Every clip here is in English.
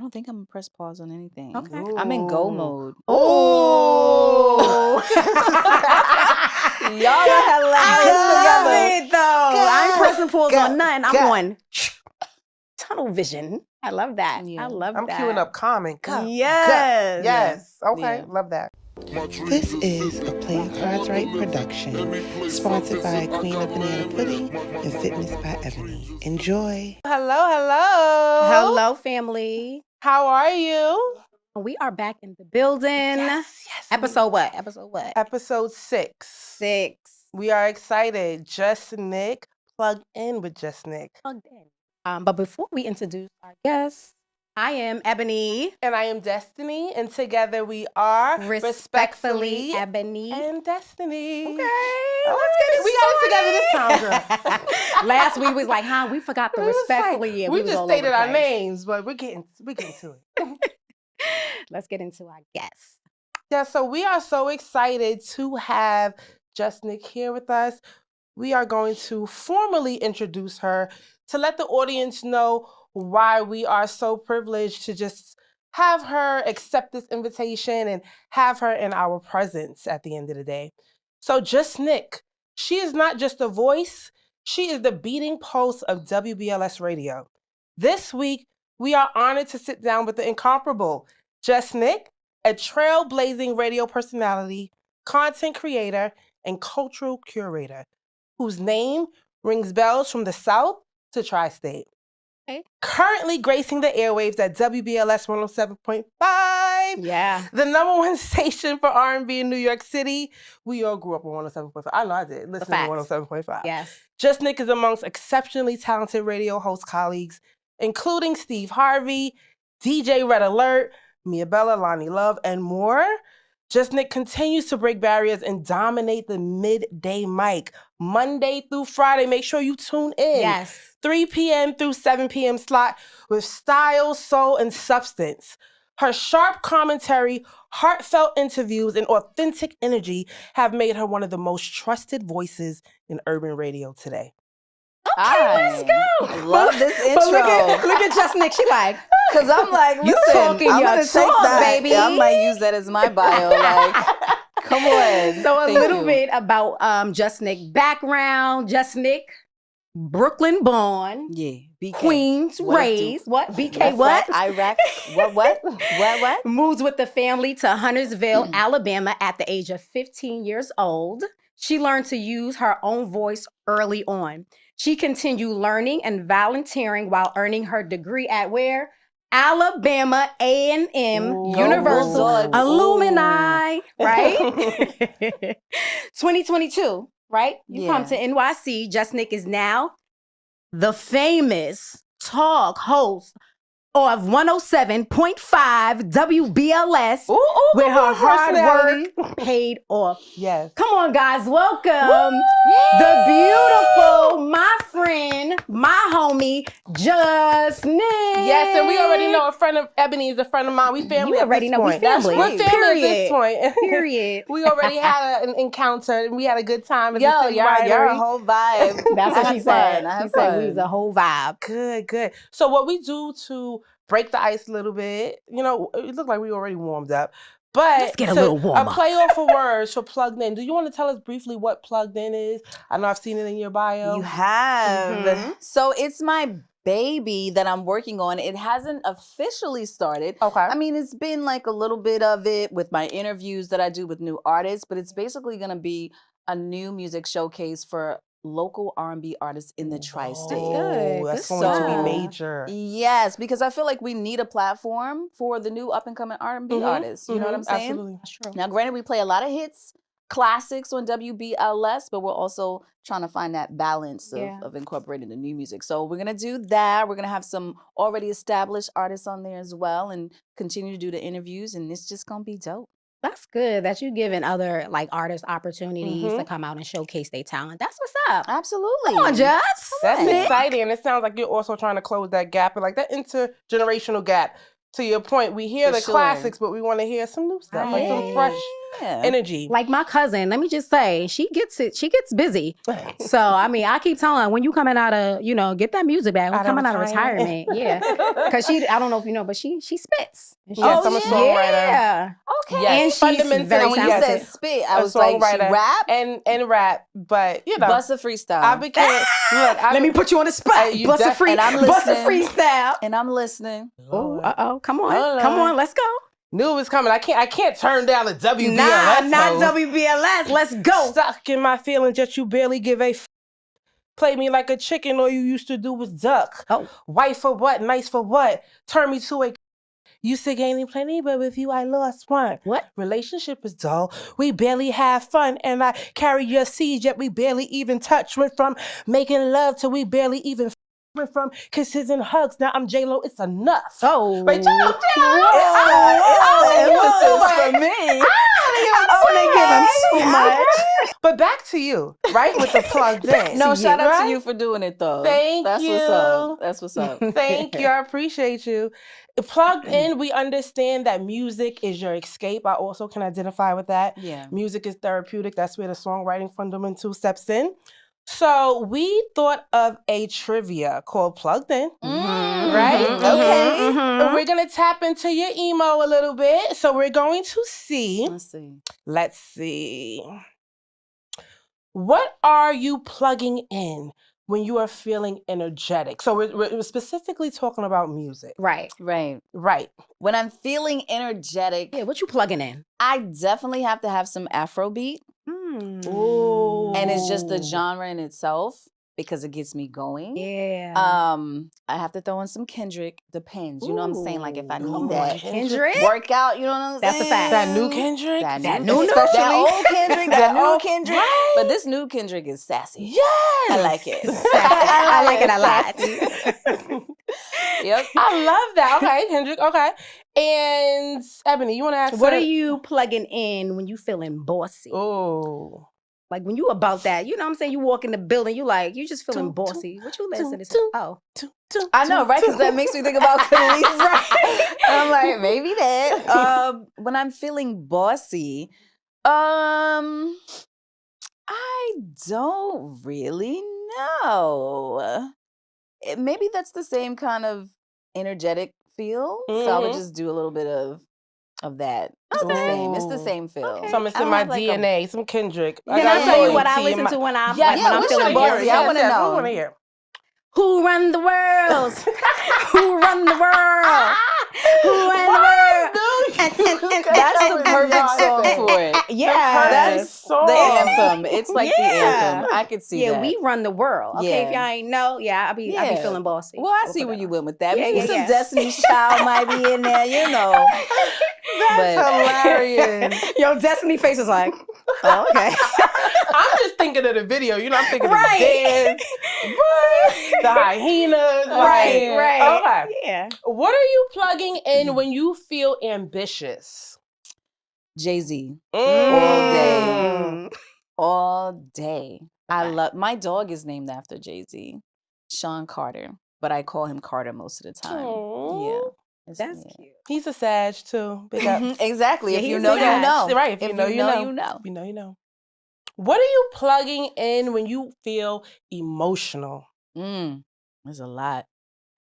don't think I'm gonna press pause on anything. Okay. I'm in go mode. Oh. Y'all are hilarious I together. love it, though. I ain't pressing pause on nothing. I'm going tunnel vision. I love that. Yeah. I love I'm that. queuing up Common. Yes. Yes. Okay. Yeah. Love that. This is a Play Your Cards Right production, sponsored by Queen of Banana Pudding and Fitness by Ebony. Enjoy. Hello. Hello, family. How are you? We are back in the building. Yes. Episode what? Episode 6. 6. We are excited. Jus Nik, Plugged In with Jus Nik. Plugged in. But before we introduce our guests, I am Ebony. And I am Destiny, and together we are Respectfully, Ebony and Destiny. Okay, let's get it. We got it together this time, girl. Last week we was like, we forgot the respectfully. We just stated our names, but we're getting to it. Let's get into our guests. Yeah, so we are so excited to have Jus Nik here with us. We are going to formally introduce her to let the audience know why we are so privileged to just have her accept this invitation and have her in our presence at the end of the day. So Jus Nik, she is not just a voice, she is the beating pulse of WBLS radio. This week, we are honored to sit down with the incomparable Jus Nik, a trailblazing radio personality, content creator, and cultural curator, whose name rings bells from the South to Tri-State. Okay. Currently gracing the airwaves at WBLS 107.5. Yeah. The number one station for R&B in New York City. We all grew up on 107.5. I know I did. Listen to 107.5. Yes. Jus Nik is amongst exceptionally talented radio host colleagues, including Steve Harvey, DJ Red Alert, Mia Bella, Lonnie Love, and more. Jus Nik continues to break barriers and dominate the midday mic. Monday through Friday, make sure you tune in. Yes. 3 p.m. through 7 p.m. slot with style, soul, and substance. Her sharp commentary, heartfelt interviews, and authentic energy have made her one of the most trusted voices in urban radio today. Okay, let's go. Love this intro. Look at Jus Nik. She like, because I'm like, you listen, talking I'm your gonna take talk, that. baby. I might use that as my bio. Like, come on. So Thank little you. bit about Jus Nik background. Jus Nik, Brooklyn born. Yeah, BK. Queens What it raised. do? What? BK That's what? right, Iraq. What? Moves with the family to Huntersville, Alabama at the age of 15 years old. She learned to use her own voice early on. She continued learning and volunteering while earning her degree at where? Alabama A&M Universal Bulldogs. Alumni, right? 2022, right? You come Yeah. to NYC. Jus Nik is now the famous talk host of 107.5 WBLS with her hard work paid off. Yes. Come on, guys. Welcome the beautiful, my friend, my homie, Jus Nik. Yes, and we already know a friend of Ebony is a friend of mine. We family You already at this know we point. family. We're family at this point. Period. We already had an encounter and we had a good time. At Yo, the City you're Winery. a whole vibe. That's what I she had said. fun. I She had said fun. we was a whole vibe. Good. So what we do to break the ice a little bit, you know, it looked like we already warmed up. But Let's get a little warmer. A play off of words for Plugged In. Do you want to tell us briefly what Plugged In is? I know I've seen it in your bio. You have. Mhm. So it's my baby that I'm working on. It hasn't officially started. Okay. I mean, it's been like a little bit of it with my interviews that I do with new artists, but it's basically going to be a new music showcase for local R&B artists in the tri-state. good. That's Good going to stuff. be major. Yes, because I feel like we need a platform for the new up-and-coming R&B artists. You know what I'm saying? Absolutely. That's true. Now, granted, we play a lot of hits, classics on WBLS, but we're also trying to find that balance of incorporating the new music. So we're going to do that. We're going to have some already established artists on there as well and continue to do the interviews, and it's just going to be dope. That's good that you're giving other like artists opportunities to come out and showcase their talent. That's what's up. Absolutely. Come on, Jus. That's Nik. exciting. And it sounds like you're also trying to close that gap, and like that intergenerational gap. To your point, we hear For the sure. classics, but we want to hear some new stuff, like some fresh energy. Like my cousin, let me just say, she gets busy. So, I mean, I keep telling her, when you coming out of, get that music back. We're coming out of retirement. Yeah. Because I don't know if you know, but she spits. Yes, I'm a songwriter. Yeah. Okay. And she's fundamentally, very when you talented. said spit, I was like, she rap? And rap, but Bust a freestyle. I became, let me put you on the spot. Bust a freestyle. And I'm listening. Oh, come on, let's go. Knew it was coming. I can't turn down the WBLS. Not WBLS. Let's go. Stuck in my feelings, yet you barely give a Play me like a chicken, all you used to do was duck. White for what? Nice for what? Turn me to a... Used to gaining plenty, but with you I lost one. What? Relationship is dull. We barely have fun, and I carry your seeds, yet we barely even touch. Went from making love to we barely even went from kisses and hugs. Now I'm J-Lo, it's enough. Oh. Wait, emphasis for me. Too much. But back to you, right? With the plugged in. No, shout out to you for doing it though. Thank you. That's what's up. Thank you. I appreciate you. Plugged in, we understand that music is your escape. I also can identify with that. Yeah. Music is therapeutic. That's where the songwriting fundamental steps in. So we thought of a trivia called Plugged In, right? Okay. And we're going to tap into your emo a little bit. So we're going to see. Let's see. What are you plugging in when you are feeling energetic? So we're specifically talking about music. Right. When I'm feeling energetic. Yeah, what you plugging in? I definitely have to have some Afrobeat. Ooh. And it's just the genre in itself because it gets me going. Yeah. I have to throw in some Kendrick. Depends. You know what I'm saying? Like if I need that Kendrick workout, you know what I'm saying? That's a fact. That new Kendrick? That new old Kendrick, that new Kendrick. Right? But this new Kendrick is sassy. Yes. I like it. I like it a lot. Yep. I love that. Okay, Kendrick. Okay. And Ebony, you want to ask what are you plugging in when you feeling bossy? Oh. Like when you about that, you know what I'm saying? You walk in the building, you just feeling bossy. What you listening to? Oh. I know, right? Because that makes me think about Khalees. Right. I'm like, maybe that. When I'm feeling bossy, I don't really know. Maybe that's the same kind of energetic feel. So I would just do a little bit of that. It's the same. It's the same feel. Okay. Some it's in my DNA. Some Kendrick. Can I tell you what I listen to when I'm feeling bossy? I want to know. We want to hear. Who run the world? Who run the world? Who run the world? That's the perfect song for it. Yeah. That's the anthem. It's like the anthem. I could see that. Yeah, we run the world. Okay, if y'all ain't know, I be feeling bossy. Well, I see where you went with that. Maybe some Destiny's Child might be in there, you know. That's hilarious. Yo, Destiny face is like, oh, okay. I'm just thinking of the video. You know, I'm thinking of the dance. The hyenas. Right. Okay. Yeah. What are you plugging in when you feel ambitious? Jay-Z. All day. All day. I love, my dog is named after Jay-Z. Sean Carter. But I call him Carter most of the time. Aww. Yeah. That's cute. He's a Sag too. Big up. Exactly. If you know, you know. Right. If you know, you know. If you know, you know. What are you plugging in when you feel emotional? There's a lot.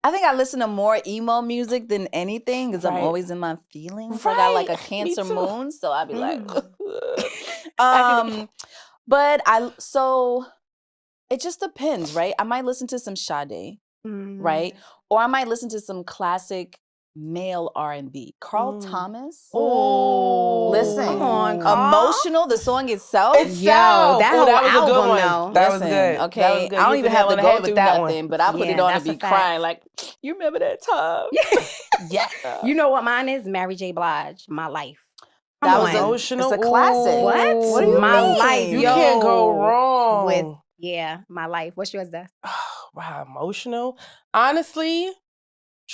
I think I listen to more emo music than anything because I'm always in my feelings. I got like a Cancer moon, so I'd be like, but so it just depends, right? I might listen to some Sade, right? Or I might listen to some classic male R&B. Carl Thomas. Oh, listen, come on, Carl. Emotional. The song itself. That whole that was album, a good one. though. That was good. Okay, that was good. I don't even have to go through that nothing, one. but I put it on and be crying like, you remember that time? Yeah. You know what mine is? Mary J. Blige, My Life. That was emotional. It's a classic. What do you My mean? Life. You can't go wrong with My Life. What's yours, Des? Wow, emotional. Honestly,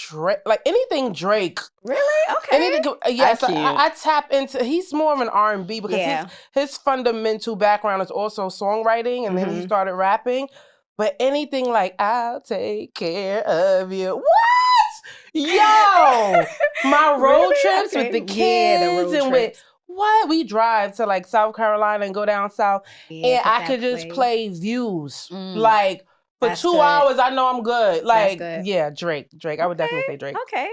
Drake, like anything Drake. Really? Okay. Anything, yes, I tap into. He's more of an R&B because his fundamental background is also songwriting, and then he started rapping. But anything like "I'll take care of you," what? Yo, my road trips with the kids and with what? We drive to like South Carolina and go down south, Yeah, and I could just play Views. Mm. Like, for That's 2 good. hours, I know I'm good. Like, good. yeah, Drake. I would definitely say Drake. Okay.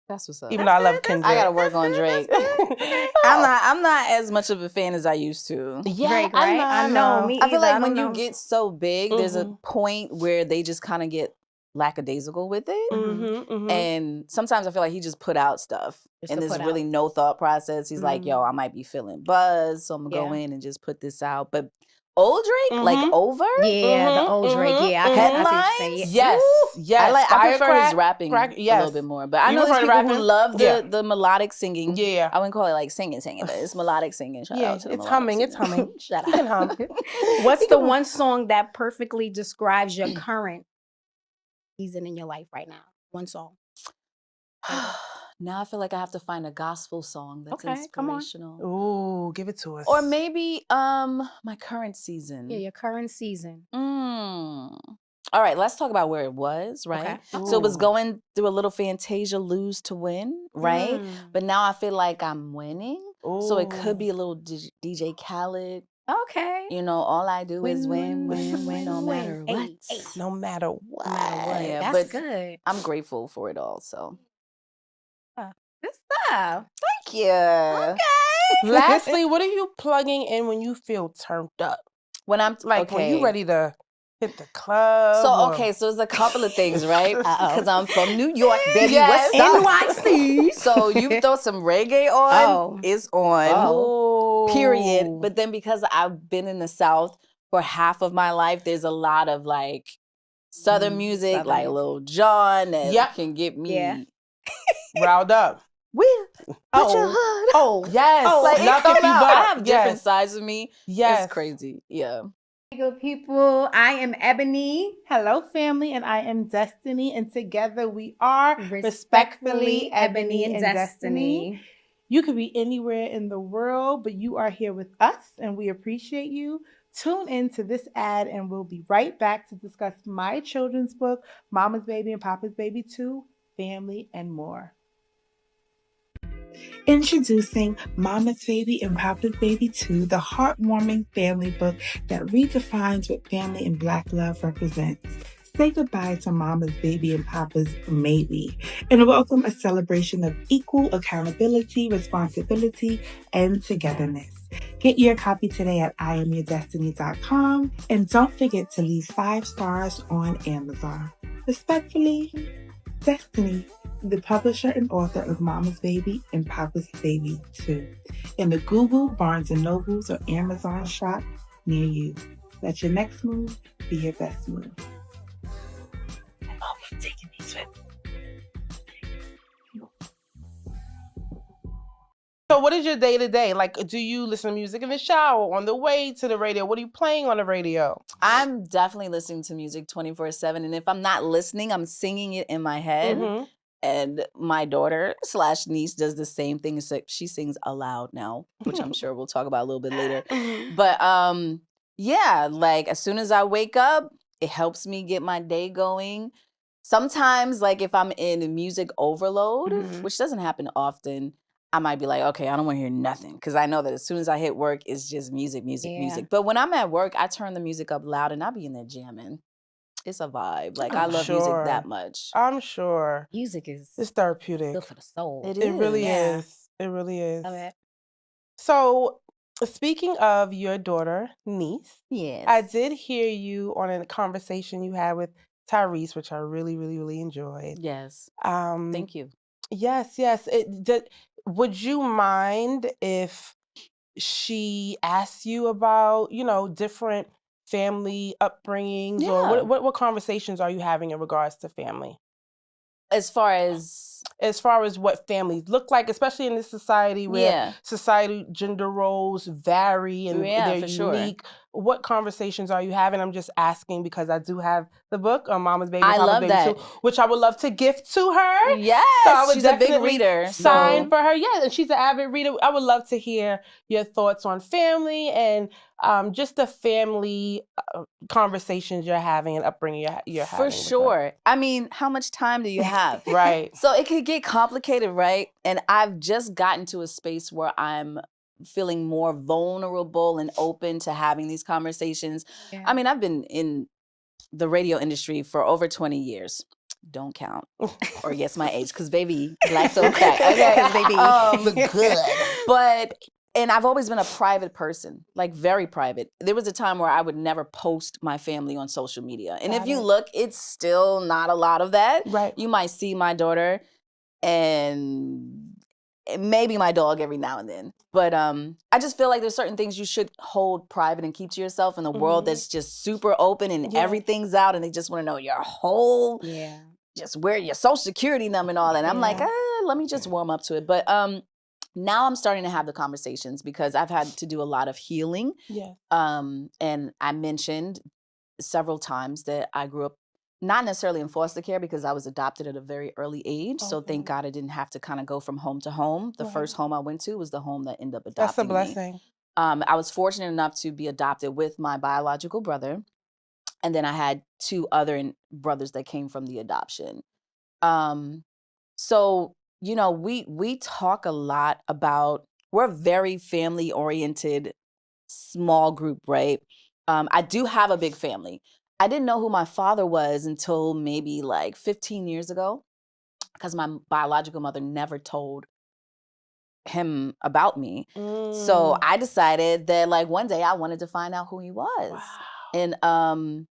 That's what's up. Even though I love That's Kendrick. I gotta work on good, Drake. Okay. I'm not as much of a fan as I used to. Yeah, Drake, right? I know. Me I feel either. I like when don't you know. get so big, there's a Mhm. point where they just kind of get lackadaisical with it. And sometimes I feel like he just put out stuff Just and to there's put really out. no thought process. He's like, yo, I might be feeling buzzed, so I'm gonna go Yeah. in and just put this out. But old Drake, like Over? Yeah, the old Drake. Yeah, I see what you're saying. Yes, yes. I prefer his rapping a yes. little bit more. But I You know there's prefer people the who rapping? love the melodic singing. Yeah. I wouldn't call it like singing, but it's melodic singing. Shout out to the it's melodic humming. singing. It's humming. Shout You can out. hum. What's the one song that perfectly describes your current season in your life right now? One song. Now I feel like I have to find a gospel song that's Okay, come on. inspirational. Ooh, give it to us. Or maybe my current season. Yeah, your current season. All right, let's talk about where it was, right? Okay. So it was Ooh. going through a little Fantasia lose to win, right? But now I feel like I'm winning. So it could be a little DJ Khaled. Okay. You know, all I do is win, no matter what. Ay. No matter what. No matter what. Yeah, That's but good. I'm grateful for it all, so. Good stuff. Thank you. Okay. Lastly, what are you plugging in when you feel turned up? When I'm Like when you ready to hit the club. So there's a couple of things, right? Because I'm from New York, baby. Yes. What's up? NYC. So you throw some reggae on, it's on. Oh. Period. But then because I've been in the South for half of my life, there's a lot of like Southern music, Southern like music. Lil Jon, that Yep. can get me riled up. Yes. Like, Knock it if you come out. butt. I have different Yes. sides of me. Yes. It's crazy. Yeah. Good people. I am Ebony. Hello, family, and I am Destiny, and together we are Respectfully, Ebony and Destiny. You could be anywhere in the world, but you are here with us, and we appreciate you. Tune in to this ad, and we'll be right back to discuss my children's book, Mama's Baby and Papa's Baby 2, Family and More. Introducing Mama's Baby and Papa's Baby 2, the heartwarming family book that redefines what family and Black love represents. Say goodbye to Mama's Baby and Papa's Maybe and welcome a celebration of equal accountability, responsibility, and togetherness. Get your copy today at IamYourDestiny.com and don't forget to leave 5 stars on Amazon. Respectfully, Destiny, the publisher and author of Mama's Baby and Papa's Baby 2, in the Google, Barnes & Nobles, or Amazon shop near you. Let your next move be your best move. I'm always taking these with me. So what is your day-to-day? Like, do you listen to music in the shower, on the way to the radio? What are you playing on the radio? I'm definitely listening to music 24/7. And if I'm not listening, I'm singing it in my head. Mm-hmm. And my daughter/niece does the same thing, except she sings aloud now, which I'm sure we'll talk about a little bit later. But yeah, like as soon as I wake up, it helps me get my day going. Sometimes, like if I'm in music overload, which doesn't happen often, I might be like, okay, I don't want to hear nothing. Because I know that as soon as I hit work, it's just music. But when I'm at work, I turn the music up loud and I be in there jamming. It's a vibe. Like I love music that much. I'm sure. Music is It's therapeutic. good for the soul. It It really Yeah. is. It really is. Love it. So, speaking of your daughter, niece, Yes. I did hear you on a conversation you had with Tyrese, which I really, really, really enjoyed. Yes. Um, Thank you. Yes, yes. Would you mind if she asked you about, different family upbringings, Yeah. or what conversations are you having in regards to family? As far as what families look like, especially in this society where society gender roles vary and they're for sure. unique. What conversations are you having? I'm just asking because I do have the book on Mama's Baby, I Papa's love Baby that. too, which I would love to gift to her. Yes, So I would she's a big definitely reader. sign so- for her. Yeah, and she's an avid reader. I would love to hear your thoughts on family and just the family conversations you're having and upbringing you're having. For with her. sure. I mean, how much time do you have? Right. So it could get complicated, right? And I've just gotten to a space where I'm feeling more vulnerable and open to having these conversations. Yeah. I mean, I've been in the radio industry for over 20 years. Don't count or guess my age, because baby, black so crack. Okay, baby. Good. But and I've always been a private person, like very private. There was a time where I would never post my family on social media, and if you look, it's still not a lot of that. Right. You might see my daughter and maybe my dog every now and then, but I just feel like there's certain things you should hold private and keep to yourself in a world that's just super open and everything's out, and they just want to know your whole, just where your social security number and all that. And I'm like, let me just warm up to it. But now I'm starting to have the conversations because I've had to do a lot of healing. Yeah. And I mentioned several times that I grew up not necessarily in foster care because I was adopted at a very early age. So thank God I didn't have to kind of go from home to home. The first home I went to was the home that ended up adopting That's a me. blessing. I was fortunate enough to be adopted with my biological brother. And then I had 2 other brothers that came from the adoption. So, you know, we talk a lot about, we're a very family oriented small group, right? I do have a big family. I didn't know who my father was until maybe like 15 years ago, because my biological mother never told him about me. So I decided that like one day I wanted to find out who he was. Wow. And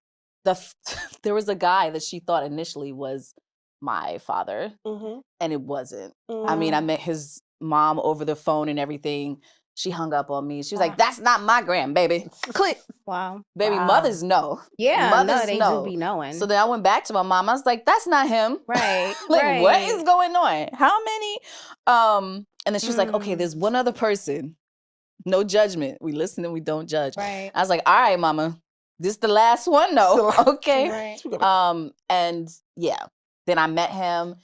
there was a guy that she thought initially was my father, and it wasn't. I mean, I met his mom over the phone and everything. She hung up on me. She was like, "That's not my grandbaby." Click. Wow. Baby, mothers know. Yeah, mothers they know. do be knowing. So then I went back to my mom. I was like, "That's not him." Right. Like, right. what is going on? How many? And then she was like, "Okay, there's one other person. No judgment. We listen and we don't judge." Right. I was like, "All right, mama. This is the last one, though." Okay. Right. And yeah. Then I met him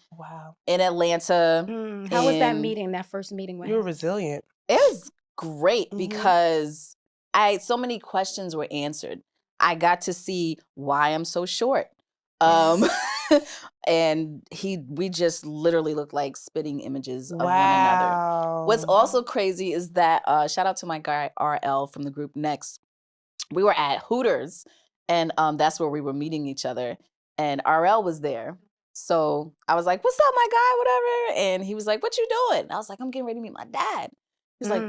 in Atlanta. How was that meeting, that first meeting with him? You were resilient. It was great because so many questions were answered. I got to see why I'm so short. And we just literally look like spitting images of one another. What's also crazy is that, shout out to my guy RL from the group Next. We were at Hooters, and that's where we were meeting each other. And RL was there. So I was like, "What's up, my guy?" Whatever. And he was like, "What you doing?" I was like, "I'm getting ready to meet my dad." He's like,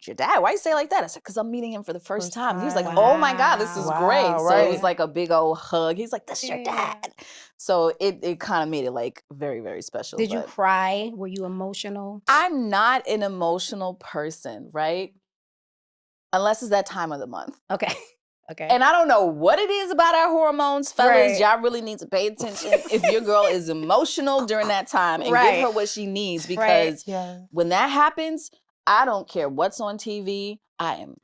"Your dad? Why you say it like that?" I said, "Because I'm meeting him for the first time." He was like, "Oh my God, this is great." So it was like a big old hug. He's like, "That's your dad." So it kind of made it like very, very special. Did you cry? Were you emotional? I'm not an emotional person, right? Unless it's that time of the month. Okay. Okay. And I don't know what it is about our hormones, fellas. Y'all really need to pay attention if your girl is emotional during that time and give her what she needs, because when that happens, I don't care what's on TV. I am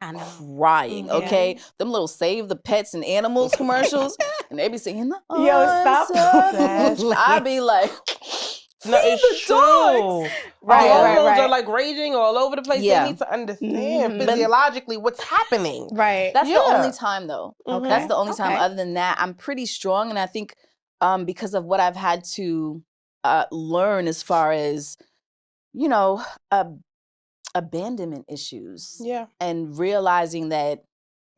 crying, okay? Them little Save the Pets and Animals commercials, and they be singing the stop. I be like, no, it's true. Right, hormones are like raging all over the place. Yeah. They need to understand physiologically what's happening. Right. That's the only time, though. Okay. That's the only time. Other than that, I'm pretty strong, and I think because of what I've had to learn as far as, you know, abandonment issues. Yeah. And realizing that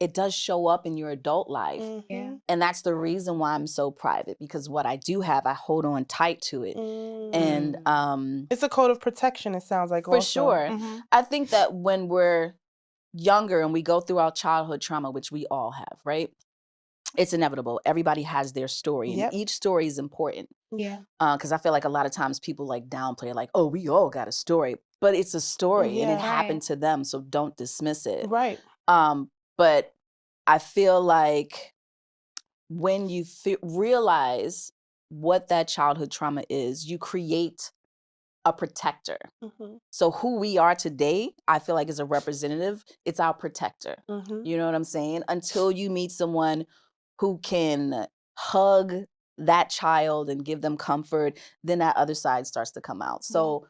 it does show up in your adult life. Yeah. And that's the reason why I'm so private, because what I do have, I hold on tight to it. And it's a code of protection, it sounds like. For sure. I think that when we're younger and we go through our childhood trauma, which we all have, right? It's inevitable. Everybody has their story, and each story is important. Yeah. Because I feel like a lot of times people like downplay, like, "Oh, we all got a story," but it's a story and it happened to them, so don't dismiss it. Right. But I feel like when you realize what that childhood trauma is, you create a protector. So who we are today, I feel like, is a representative. It's our protector. You know what I'm saying? Until you meet someone who can hug that child and give them comfort, then that other side starts to come out. So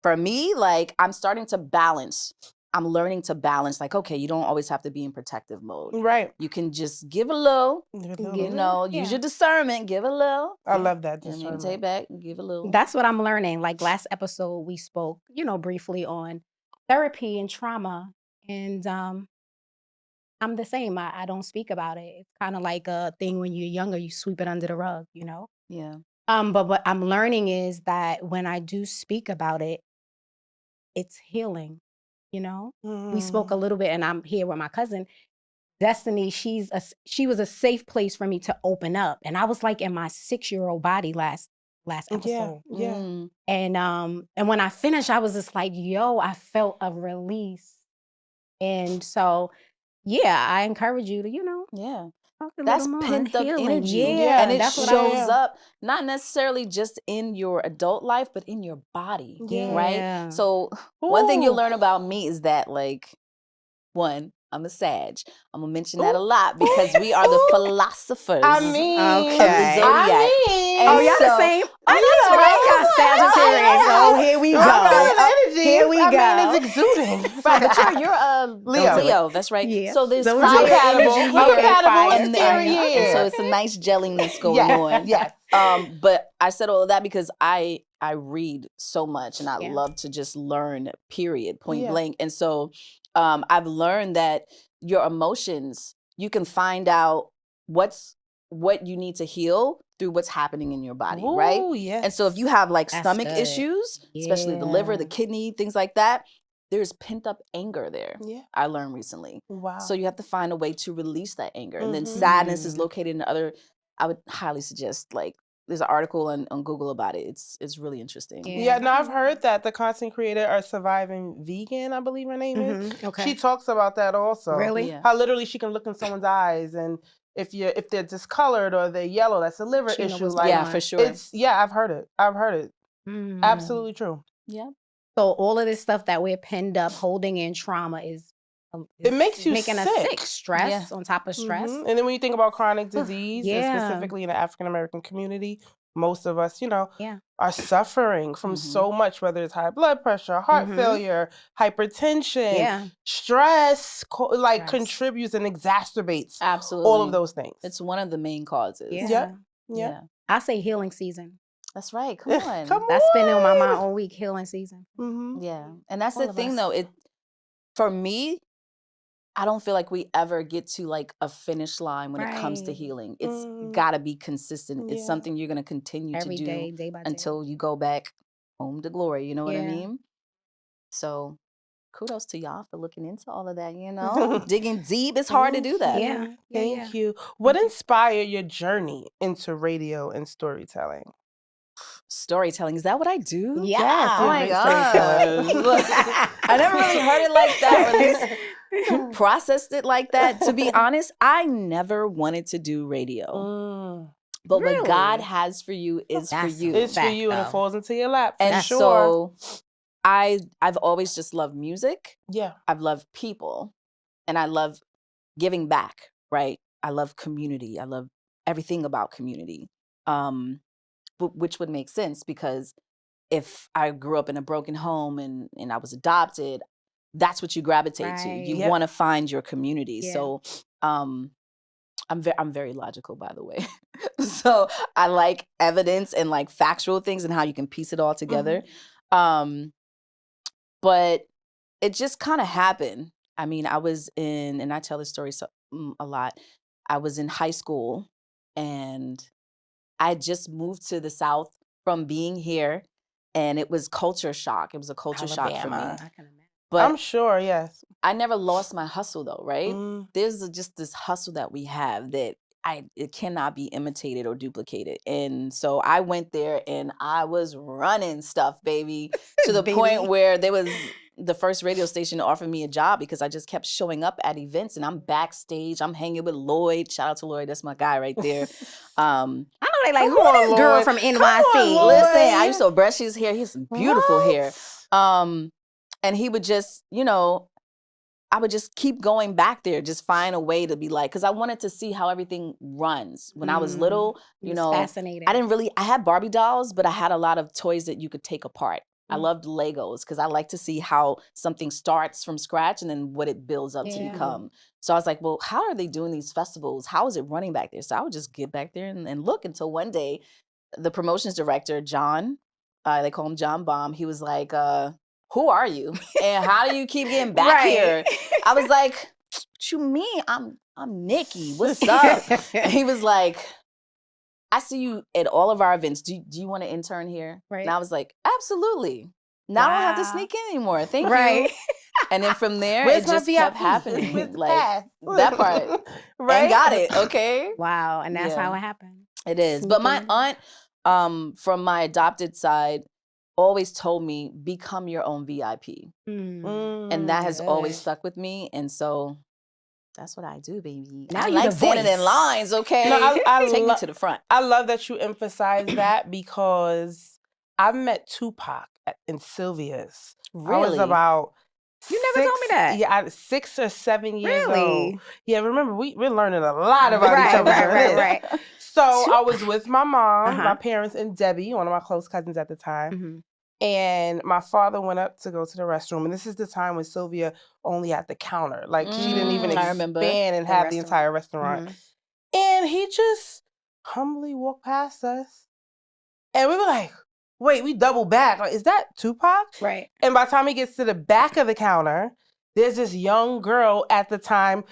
for me, like, I'm starting to balance. I'm learning to balance, like, okay, you don't always have to be in protective mode. Right. You can just give a little, you know, use your discernment, give a little. I love that And discernment. then take back and give a little. That's what I'm learning. Like last episode, we spoke, you know, briefly on therapy and trauma, and I'm the same. I don't speak about it. It's kind of like a thing when you're younger, you sweep it under the rug, you know? Yeah. But what I'm learning is that when I do speak about it, it's healing, you know? We spoke a little bit, and I'm here with my cousin, Destiny. She was a safe place for me to open up. And I was like in my 6-year-old body last episode. Yeah. And when I finished, I was just like, yo, I felt a release. And so, yeah, I encourage you to, Yeah. talk a That's little more. pent up Healing. energy. Yeah, And it that's what shows up not necessarily just in your adult life, but in your body. Yeah. Right? So one thing you'll learn about me is that, like, one, I'm a Sag. I'm gonna mention that a lot because we are the philosophers I mean, of the Okay. zodiac. And Oh, y'all the same? Oh, that's right. Got Sagittarius. Oh, here we go. Here we go. I mean, it's exuding. Right, but you're a Leo. That's right. Yeah. So there's So fire compatible. energy I'm here, compatible. and, It's and, scary, and so yeah. it's a nice gellingness going on. Yes. But I said all of that because I read so much and I Yeah. love to just learn, period, point Yeah. blank. And so I've learned that your emotions, you can find out what you need to heal through what's happening in your body, right? Ooh, yes. And so if you have like That's stomach good. issues, especially the liver, the Yeah. kidney, things like that, there's pent up anger there. Yeah. I learned recently. Wow. So you have to find a way to release that anger. And then Mhm. sadness is located in other, I would highly suggest, like, there's an article on Google about it. It's really interesting. Yeah, no, I've heard that the content creator are surviving vegan, I believe her name is. Okay. She talks about that also. Really? Yeah. How literally she can look in someone's eyes, and if they're discolored or they're yellow, that's a liver She know issue. what's Like, Yeah, for sure. I've heard it. Mm. Absolutely true. Yeah. So all of this stuff that we're pinned up, holding in trauma is It makes you making us sick. sick. Stress on top of stress. Mhm. And then when you think about chronic disease, and Yeah. specifically in the African American community, most of us, Yeah. are suffering from Mhm. so much, whether it's high blood pressure, heart failure, hypertension, Yeah. stress, Stress. contributes and exacerbates Absolutely. all of those things. It's one of the main causes. Yeah. Yep. Yeah. I say healing season. That's right. Come on. Come That's been on my on. mind all week, healing season. Mhm. Yeah. And that's All the of thing us. though. For me, I don't feel like we ever get to like a finish line when it comes to Right. healing. It's Mm. gotta be consistent. It's Yeah. something you're gonna continue Every to do day, day by day. until you go back home to glory. You know what I Yeah. mean? So kudos to y'all for looking into all of that, digging deep. It's hard to do that. Yeah. Thank you. What inspired your journey into radio and storytelling? Storytelling. Is that what I do? Yeah. Yes, Oh you're my a great storyteller. gosh. I never really heard it like that, or at least processed it like that. To be honest, I never wanted to do radio. Mm. But what God Really? has for you is for That's you. It's for Fact, you, and it though. falls into your lap. For And sure. so I've always just loved music. Yeah. I've loved people, and I love giving back, right? I love community. I love everything about community. Which would make sense because if I grew up in a broken home and I was adopted, that's what you gravitate to. Right. You Yep. want to find your community. Yeah. So I'm very logical, by the way. So I like evidence and like factual things and how you can piece it all together. But it just kind of happened. I mean, I was in, and I tell this story a lot. I was in high school and I just moved to the South from being here, and it was culture shock. It was a culture shock for me. Alabama. I can imagine. But I'm sure, yes. I never lost my hustle though, right? Mm. There's just this hustle that we have that it cannot be imitated or duplicated. And so I went there and I was running stuff, baby, to the point where there was the first radio station offered me a job because I just kept showing up at events and I'm backstage. I'm hanging with Lloyd. Shout out to Lloyd. That's my guy right there. I know they like, Come who on, is this girl Lloyd. from Come NYC? on, Lloyd. Listen, I used to brush his hair. He has some beautiful hair. And he would just, I would just keep going back there, just find a way to be like, because I wanted to see how everything runs. When I was little, It was fascinating. I had Barbie dolls, but I had a lot of toys that you could take apart. I loved Legos because I like to see how something starts from scratch and then what it builds up to become. So I was like, well, how are they doing these festivals? How is it running back there? So I would just get back there and look until one day, the promotions director, John, they call him John Baum, he was like, who are you? And how do you keep getting back here? I was like, what you mean? I'm Nikki. What's up? And he was like, I see you at all of our events. Do you want to intern here? Right. And I was like, absolutely. Now I don't have to sneak in anymore. Thank you. And then from there, Where's it just kept happening. Like that part. Right? And got it. Okay. Wow. And that's how it happened. It is. But my aunt, from my adopted side, always told me, become your own VIP. And that has always stuck with me. And so that's what I do, baby. Now I you like the standing in voice. lines, okay? No, Take me to the front. I love that you emphasize that because I've met Tupac in Sylvia's. Really? I was about You never told me that. Yeah, I was 6 or 7 years Really? old. Yeah, remember, we're learning a lot about each other. Right. So I was with my mom, my parents, and Debbie, one of my close cousins at the time. And my father went up to go to the restroom. And this is the time when Sylvia only had the counter. Like, she didn't even expand and have the entire restaurant. And he just humbly walked past us. And we were like, wait, we double back. Like, is that Tupac? Right. And by the time he gets to the back of the counter, there's this young girl at the time.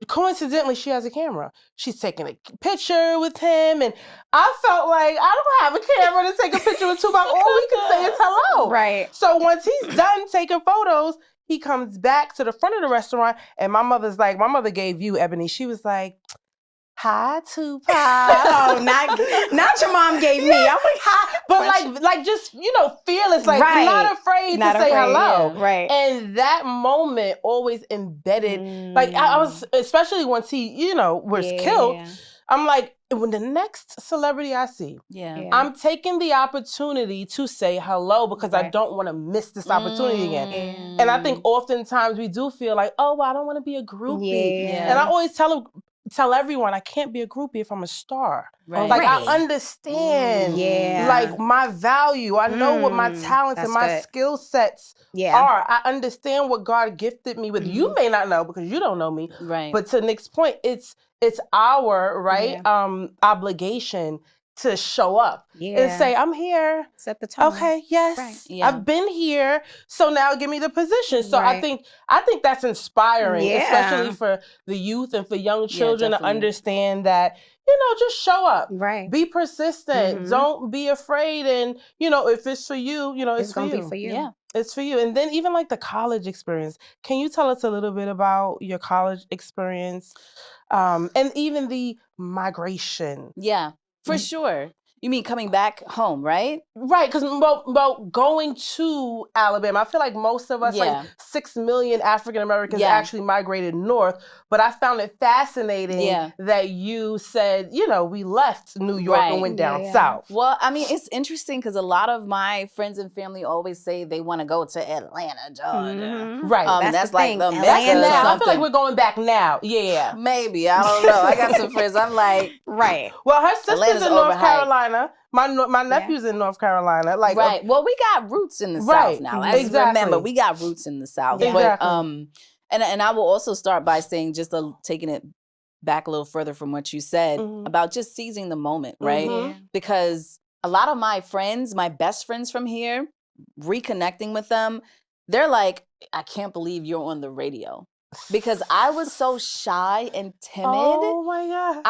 Coincidentally, she has a camera. She's taking a picture with him. And I felt like, I don't have a camera to take a picture with Tupac. All we can say is hello. Right. So once he's done taking photos, he comes back to the front of the restaurant. And my mother's like, my mother gave you, Ebony. She was like, hi, Tupac. Oh, not your mom gave me. I'm like, hi. But like just, fearless, like not afraid to say hello. Yeah. Right. And that moment always embedded, like I was, especially once he, was killed, I'm like, when the next celebrity I see, I'm taking the opportunity to say hello because I don't want to miss this opportunity again. And I think oftentimes we do feel like, oh, well, I don't want to be a groupie. And I always tell everyone I can't be a groupie if I'm a star. Right. Like I understand like my value. I know what my talents and my skill sets are. I understand what God gifted me with. You may not know because you don't know me. Right. But to Nick's point, it's our obligation to show up and say, I'm here. Set the tone. Okay, yes. Right. I've been here. So now give me the position. So I think that's inspiring, especially for the youth and for young children to understand that, just show up. Right. Be persistent. Don't be afraid. And, if it's for you, it's for you. It's going to be for you. Yeah. It's for you. And then even like the college experience. Can you tell us a little bit about your college experience? And even the migration. Yeah. For sure. You mean coming back home, right? Right, because going to Alabama, I feel like most of us, like 6 million African Americans actually migrated north. But I found it fascinating that you said, we left New York and went down south. Well, I mean, it's interesting because a lot of my friends and family always say they want to go to Atlanta, Georgia. Right. That's like the Mecca. I feel like we're going back now. Yeah. Maybe. I don't know. I got some friends. I'm like, Well, her sister's Atlanta's in North overhyped. Carolina. My nephew's in North Carolina. Like, right. Well, we got roots in the South now. Let's remember, we got roots in the South. But and I will also start by saying, just taking it back a little further from what you said about just seizing the moment, right? Because a lot of my friends, my best friends from here, reconnecting with them, they're like, I can't believe you're on the radio. Because I was so shy and timid. Oh my gosh.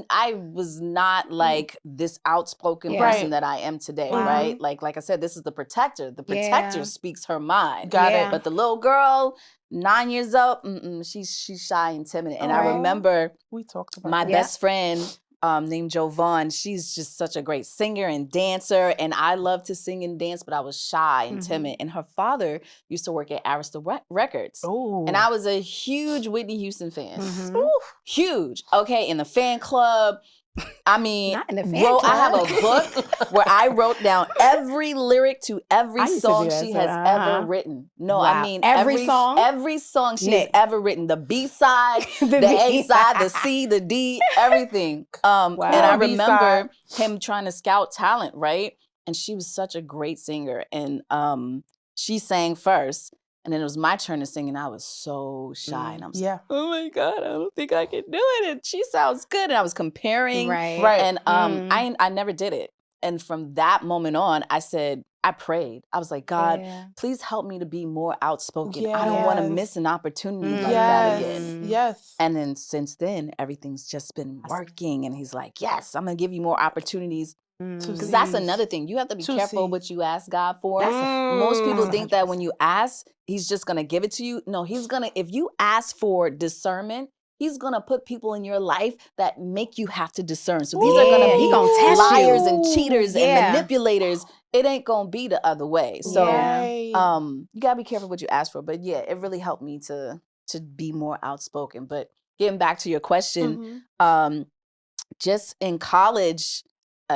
I was not like this outspoken person that I am today, right? Like I said, this is the protector. The protector speaks her mind. Got it. But the little girl, 9 years old, she's shy and timid. And I remember we talked about my best friend named Jovan. She's just such a great singer and dancer. And I love to sing and dance, but I was shy and timid. And her father used to work at Arista Records. Ooh. And I was a huge Whitney Houston fan. Huge. Okay, in the fan club. I mean, Not in the fan club. I have a book where I wrote down every lyric to every song she has ever written. No, I mean every song she has ever written. The B side, the A side, the C, the D, everything. And I remember him trying to scout talent, right? And she was such a great singer, and she sang first. And then it was my turn to sing, and I was so shy. And I was like, oh my God, I don't think I can do it. And she sounds good. And I was comparing. Right. And I never did it. And from that moment on, I said, I prayed. I was like, God, please help me to be more outspoken. I don't want to miss an opportunity like that again. Yes. And then since then, everything's just been working. And he's like, yes, I'm going to give you more opportunities. Because that's another thing. You have to be careful what you ask God for. Most people think that when you ask, he's just going to give it to you. No, he's going to, if you ask for discernment, he's going to put people in your life that make you have to discern. So these are going to be liars and cheaters and manipulators. It ain't going to be the other way. So you got to be careful what you ask for. But yeah, it really helped me to be more outspoken. But getting back to your question, just in college,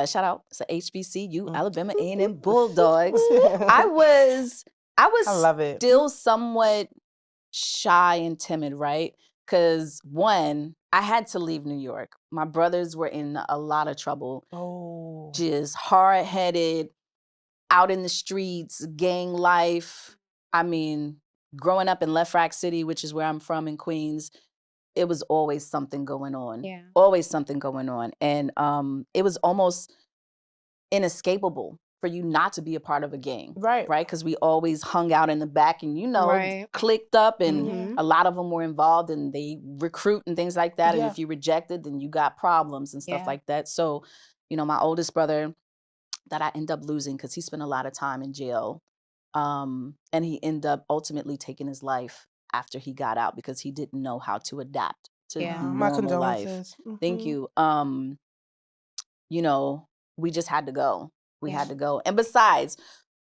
shout out to HBCU, Alabama A&M Bulldogs. I love it. Still somewhat shy and timid, right? Because one, I had to leave New York. My brothers were in a lot of trouble. Just hard-headed, out in the streets, gang life. I mean, growing up in Left Rack City, which is where I'm from in Queens, it was always something going on. Always something going on. And it was almost inescapable for you not to be a part of a gang. Right? Because we always hung out in the back and, clicked up and a lot of them were involved and they recruit and things like that. And if you rejected, then you got problems and stuff like that. So, my oldest brother that I ended up losing because he spent a lot of time in jail. And he ended up ultimately taking his life after he got out because he didn't know how to adapt to normal life. Thank you. We just had to go. We had to go. And besides,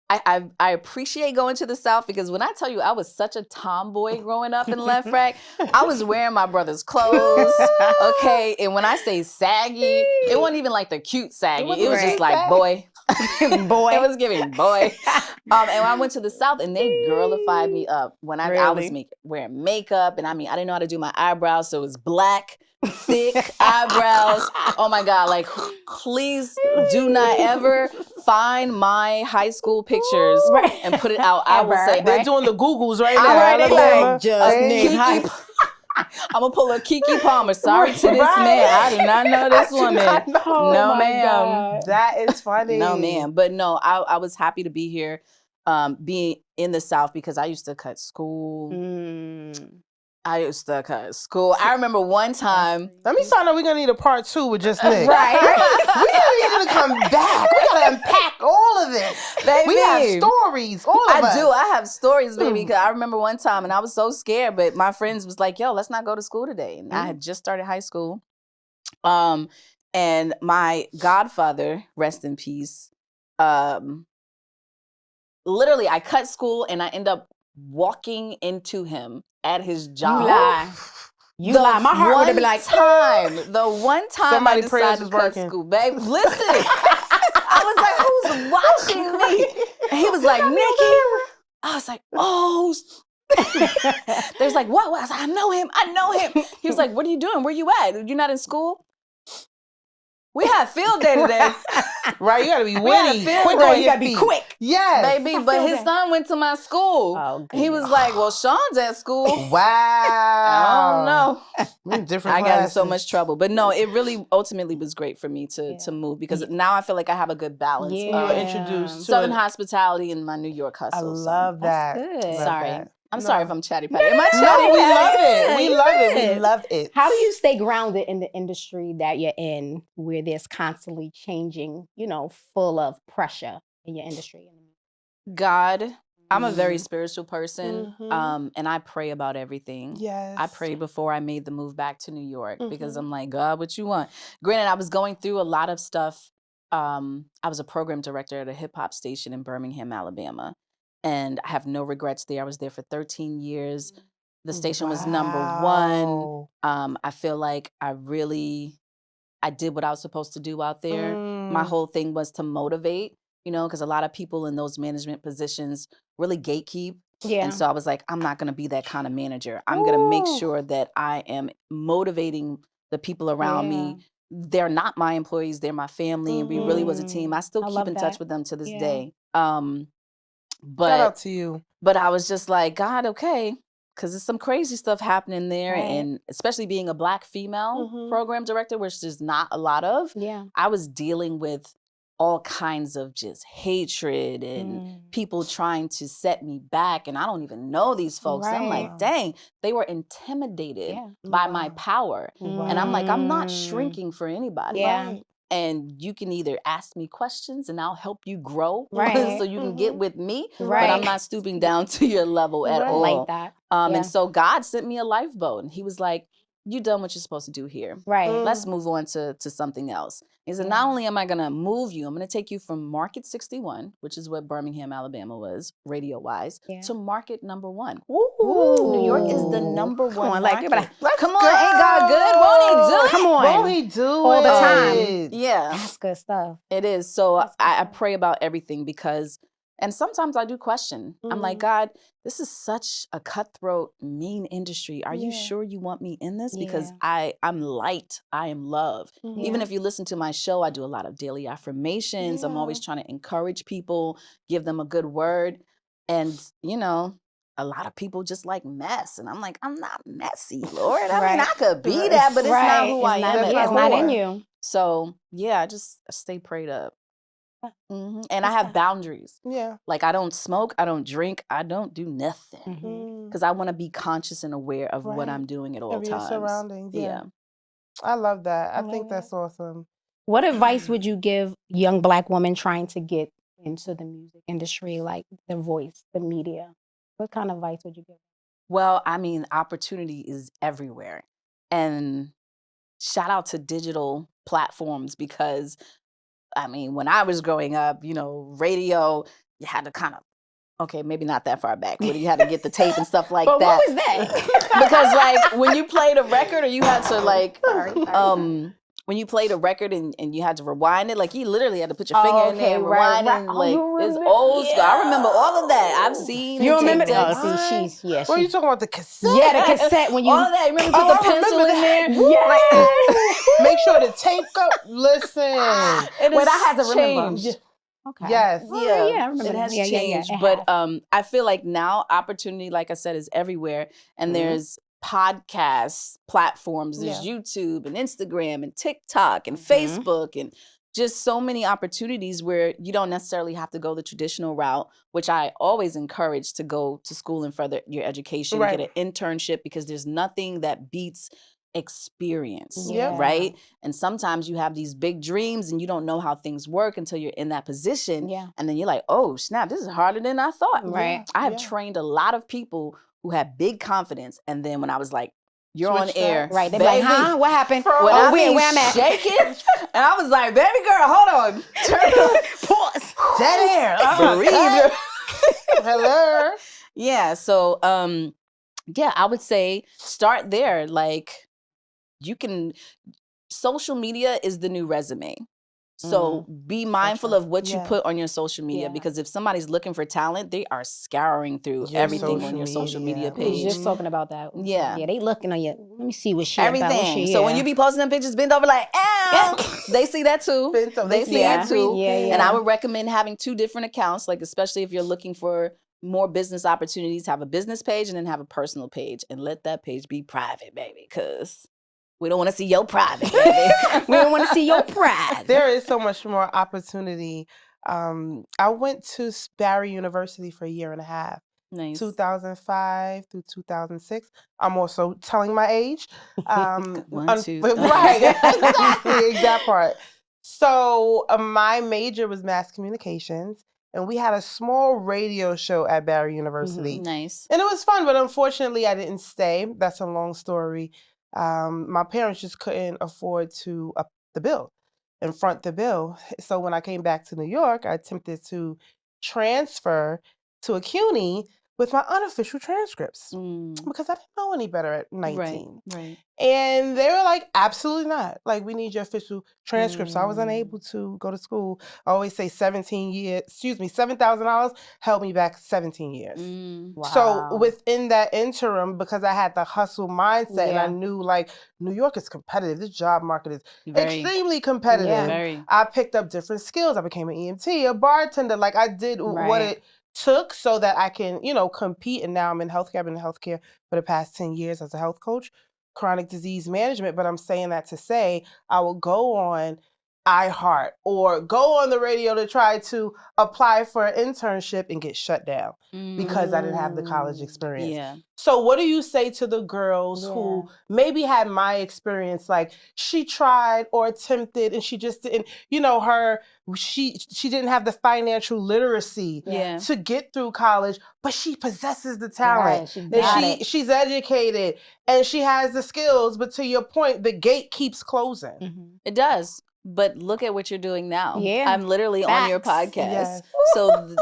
I appreciate going to the South because when I tell you I was such a tomboy growing up in Left Rack, I was wearing my brother's clothes, okay? And when I say saggy, it wasn't even like the cute saggy. It was just like, boy. Boy. It was giving boy. And I went to the South and they girlified me up when I was wearing makeup. And I didn't know how to do my eyebrows, so it was black, thick eyebrows. Oh my God, like please do not ever find my high school pictures and put it out. I will say they're doing the Googles right now. They like Jus Nik. I'm gonna pull a Kiki Palmer. Sorry to this man. I do not know this woman. No, ma'am. God. That is funny. No, ma'am. But no, I was happy to be here, being in the South because I used to cut school. I remember one time. Let me sign up. We're gonna need a part 2 with Jus Nik. Right. We need to come back. We gotta unpack all of this. Baby. We have stories. All of us. I have stories, baby. Because I remember one time, and I was so scared, but my friends was like, "Yo, let's not go to school today." And I had just started high school. And my godfather, rest in peace. Literally, I cut school, and I end up walking into him at his job. You lie. My heart would have been like, the one time somebody I decided to cut school, babe. Listen, I was like, who's watching me? And he was like, Nikki. I was like, oh. There's like, what? I was like, I know him. He was like, what are you doing? Where you at? You're not in school? We had field day today. Right, you gotta be witty. You gotta be quick. Yes. Baby, but his son went to my school. He was like, well, Sean's at school. Wow. I don't know. Different I got in so much trouble. But no, it really ultimately was great for me to move because now I feel like I have a good balance. Introduced to Southern hospitality and my New York hustle. I love that. That's good. Sorry. I'm sorry if I'm chatty patty. Am I chatty? No, we love it. We love it. We love it. How do you stay grounded in the industry that you're in where there's constantly changing, full of pressure in your industry? God, I'm a very spiritual person, and I pray about everything. Yes. I prayed before I made the move back to New York because I'm like, God, what you want? Granted, I was going through a lot of stuff. I was a program director at a hip hop station in Birmingham, Alabama. And I have no regrets there. I was there for 13 years. The station was number one. I feel like I did what I was supposed to do out there. My whole thing was to motivate, because a lot of people in those management positions really gatekeep. Yeah. And so I was like, I'm not going to be that kind of manager. I'm going to make sure that I am motivating the people around me. They're not my employees. They're my family. And we really was a team. I still keep in touch with them to this day. But shout out to you. But I was just like, God, okay, because there's some crazy stuff happening there, and especially being a Black female program director, which there's not a lot of. Yeah, I was dealing with all kinds of just hatred and people trying to set me back. And I don't even know these folks. I'm like, dang, they were intimidated by my power. And I'm like, I'm not shrinking for anybody. And you can either ask me questions and I'll help you grow so you can get with me. But I'm not stooping down to your level at all. Like that. And so God sent me a lifeboat and he was like, you done what you're supposed to do here. Let's move on to something else. He said, not only am I going to move you, I'm going to take you from Market 61, which is what Birmingham, Alabama was, radio-wise, to Market number 1. Ooh. New York is the number 1 market. Come on, ain't God good? Won't he do it? Come on. Won't he do all the time? Yeah. That's good stuff. It is. So I pray about everything because, and sometimes I do question. I'm like, God, this is such a cutthroat, mean industry. Are you sure you want me in this? Because I'm light. I am love. Even if you listen to my show, I do a lot of daily affirmations. I'm always trying to encourage people, give them a good word. And, you know, a lot of people just like mess. And I'm like, I'm not messy, Lord. I mean, I could be that, but it's not who I am. It's not in you. So, yeah, I just stay prayed up. And I have boundaries. Like I don't smoke, I don't drink, I don't do nothing. Because I want to be conscious and aware of what I'm doing at all times. Your surroundings. I love that. I think that's awesome. What advice would you give young Black women trying to get into the music industry, like the voice, the media? What kind of advice would you give? Well, I mean, opportunity is everywhere. And shout out to digital platforms because I mean, when I was growing up, you know, radio, you had to kind of, okay, maybe not that far back, but you had to get the tape and stuff like but that. What was that? Because like when you played a record or you had to like, when you played a record and you had to rewind it, like you literally had to put your finger in there and rewind it. Like it's old school. I remember all of that. I've seen. You remember that? What are you talking about? The cassette? Yeah, the cassette when you. All of that. Remember put the pencil in there? Yeah. Make sure the tape go. Listen. Wait, I had to remember. Okay. Yes. Yeah, I remember. It has changed. But I feel like now opportunity, like I said, is everywhere. And there's podcast platforms, there's YouTube and Instagram and TikTok and Facebook and just so many opportunities where you don't necessarily have to go the traditional route, which I always encourage to go to school and further your education, get an internship because there's nothing that beats experience, right? And sometimes you have these big dreams and you don't know how things work until you're in that position. And then you're like, oh, snap, this is harder than I thought. Right. I have trained a lot of people who had big confidence. And then when I was like, you're on air. Right. They're like, huh? What happened? When where I'm at. Shaking. And I was like, baby girl, hold on. Turn pause. Dead air. Breathe. Hello. Yeah. So, I would say start there. Like social media is the new resume. So be mindful of what you put on your social media because if somebody's looking for talent, they are scouring through everything on your social media page. We was just talking about that. Yeah, they looking on you. Let me see what she everything. About. What she, so when you be posting them pictures, bend over like, they see that too. They see it too. And I would recommend having 2 different accounts, like especially if you're looking for more business opportunities, have a business page and then have a personal page, and let that page be private, baby, because we don't want to see your private, baby. We don't want to see your pride. There is so much more opportunity. I went to Barry University for a year and a half. Nice. 2005 through 2006. I'm also telling my age. 1, 2, right, exactly, that part. So my major was mass communications, and we had a small radio show at Barry University. Nice. And it was fun, but unfortunately I didn't stay. That's a long story. My parents just couldn't afford to up the bill and front the bill. So when I came back to New York, I attempted to transfer to a CUNY with my unofficial transcripts because I didn't know any better at 19. Right. And they were like, absolutely not. Like, we need your official transcripts. So I was unable to go to school. I always say $7,000 held me back 17 years. Wow. So within that interim, because I had the hustle mindset and I knew like New York is competitive. This job market is extremely competitive. Very. I picked up different skills. I became an EMT, a bartender. Like I did what it took so that I can, compete. And now I'm in healthcare. I've been in healthcare for the past 10 years as a health coach, chronic disease management. But I'm saying that to say I will go on iHeart or go on the radio to try to apply for an internship and get shut down because I didn't have the college experience. Yeah. So what do you say to the girls who maybe had my experience, like she tried or attempted and she just didn't, she didn't have the financial literacy to get through college, but she possesses the talent. Right, she's educated and she has the skills, but to your point, the gate keeps closing. It does. But look at what you're doing now. Yeah. I'm literally on your podcast. Yes. So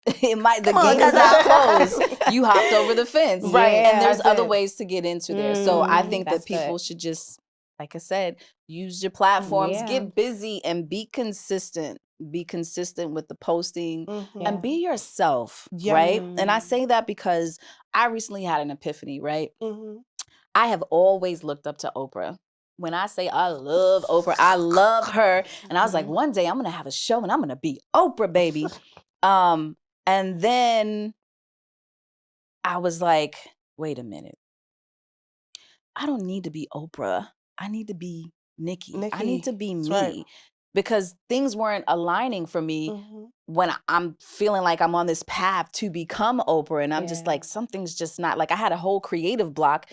the gate is not closed. You hopped over the fence. Right. And there's other ways to get into there. So I think that people good. should just, like I said, use your platforms, get busy and be consistent. Be consistent with the posting and be yourself, right? And I say that because I recently had an epiphany, right? I have always looked up to Oprah. When I say I love Oprah, I love her. And I was like, one day I'm going to have a show and I'm going to be Oprah, baby. And then I was like, wait a minute. I don't need to be Oprah. I need to be Nikki. I need to be me. Right. Because things weren't aligning for me when I'm feeling like I'm on this path to become Oprah. And I'm just like, something's just not, like I had a whole creative block.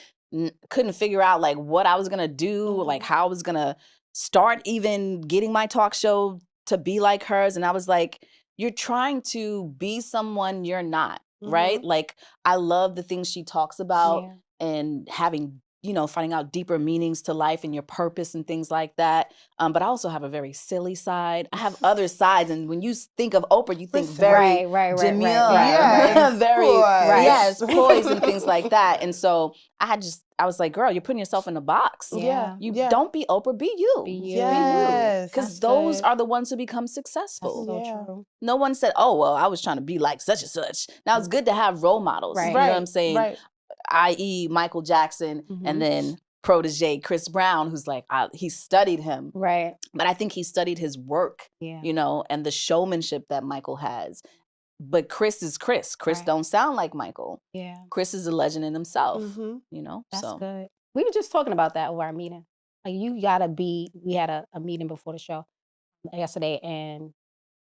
Couldn't figure out like what I was gonna do, like how I was gonna start even getting my talk show to be like hers. And I was like, you're trying to be someone you're not, right? Like I love the things she talks about and having, finding out deeper meanings to life and your purpose and things like that. But I also have a very silly side. I have other sides. And when you think of Oprah, you think very demure, very, poised and things like that. And so I was like, girl, you're putting yourself in a box. Don't be Oprah, be you. Be you. Because those are the ones who become successful. That's so true. No one said, oh, well, I was trying to be like such and such. Now it's good to have role models. You know what I'm saying? Right. I.e. Michael Jackson and then protege Chris Brown, who's like, he studied him. Right. But I think he studied his work, and the showmanship that Michael has. But Chris is Chris. Chris don't sound like Michael. Yeah. Chris is a legend in himself, That's good. We were just talking about that over our meeting. Like we had a meeting before the show yesterday and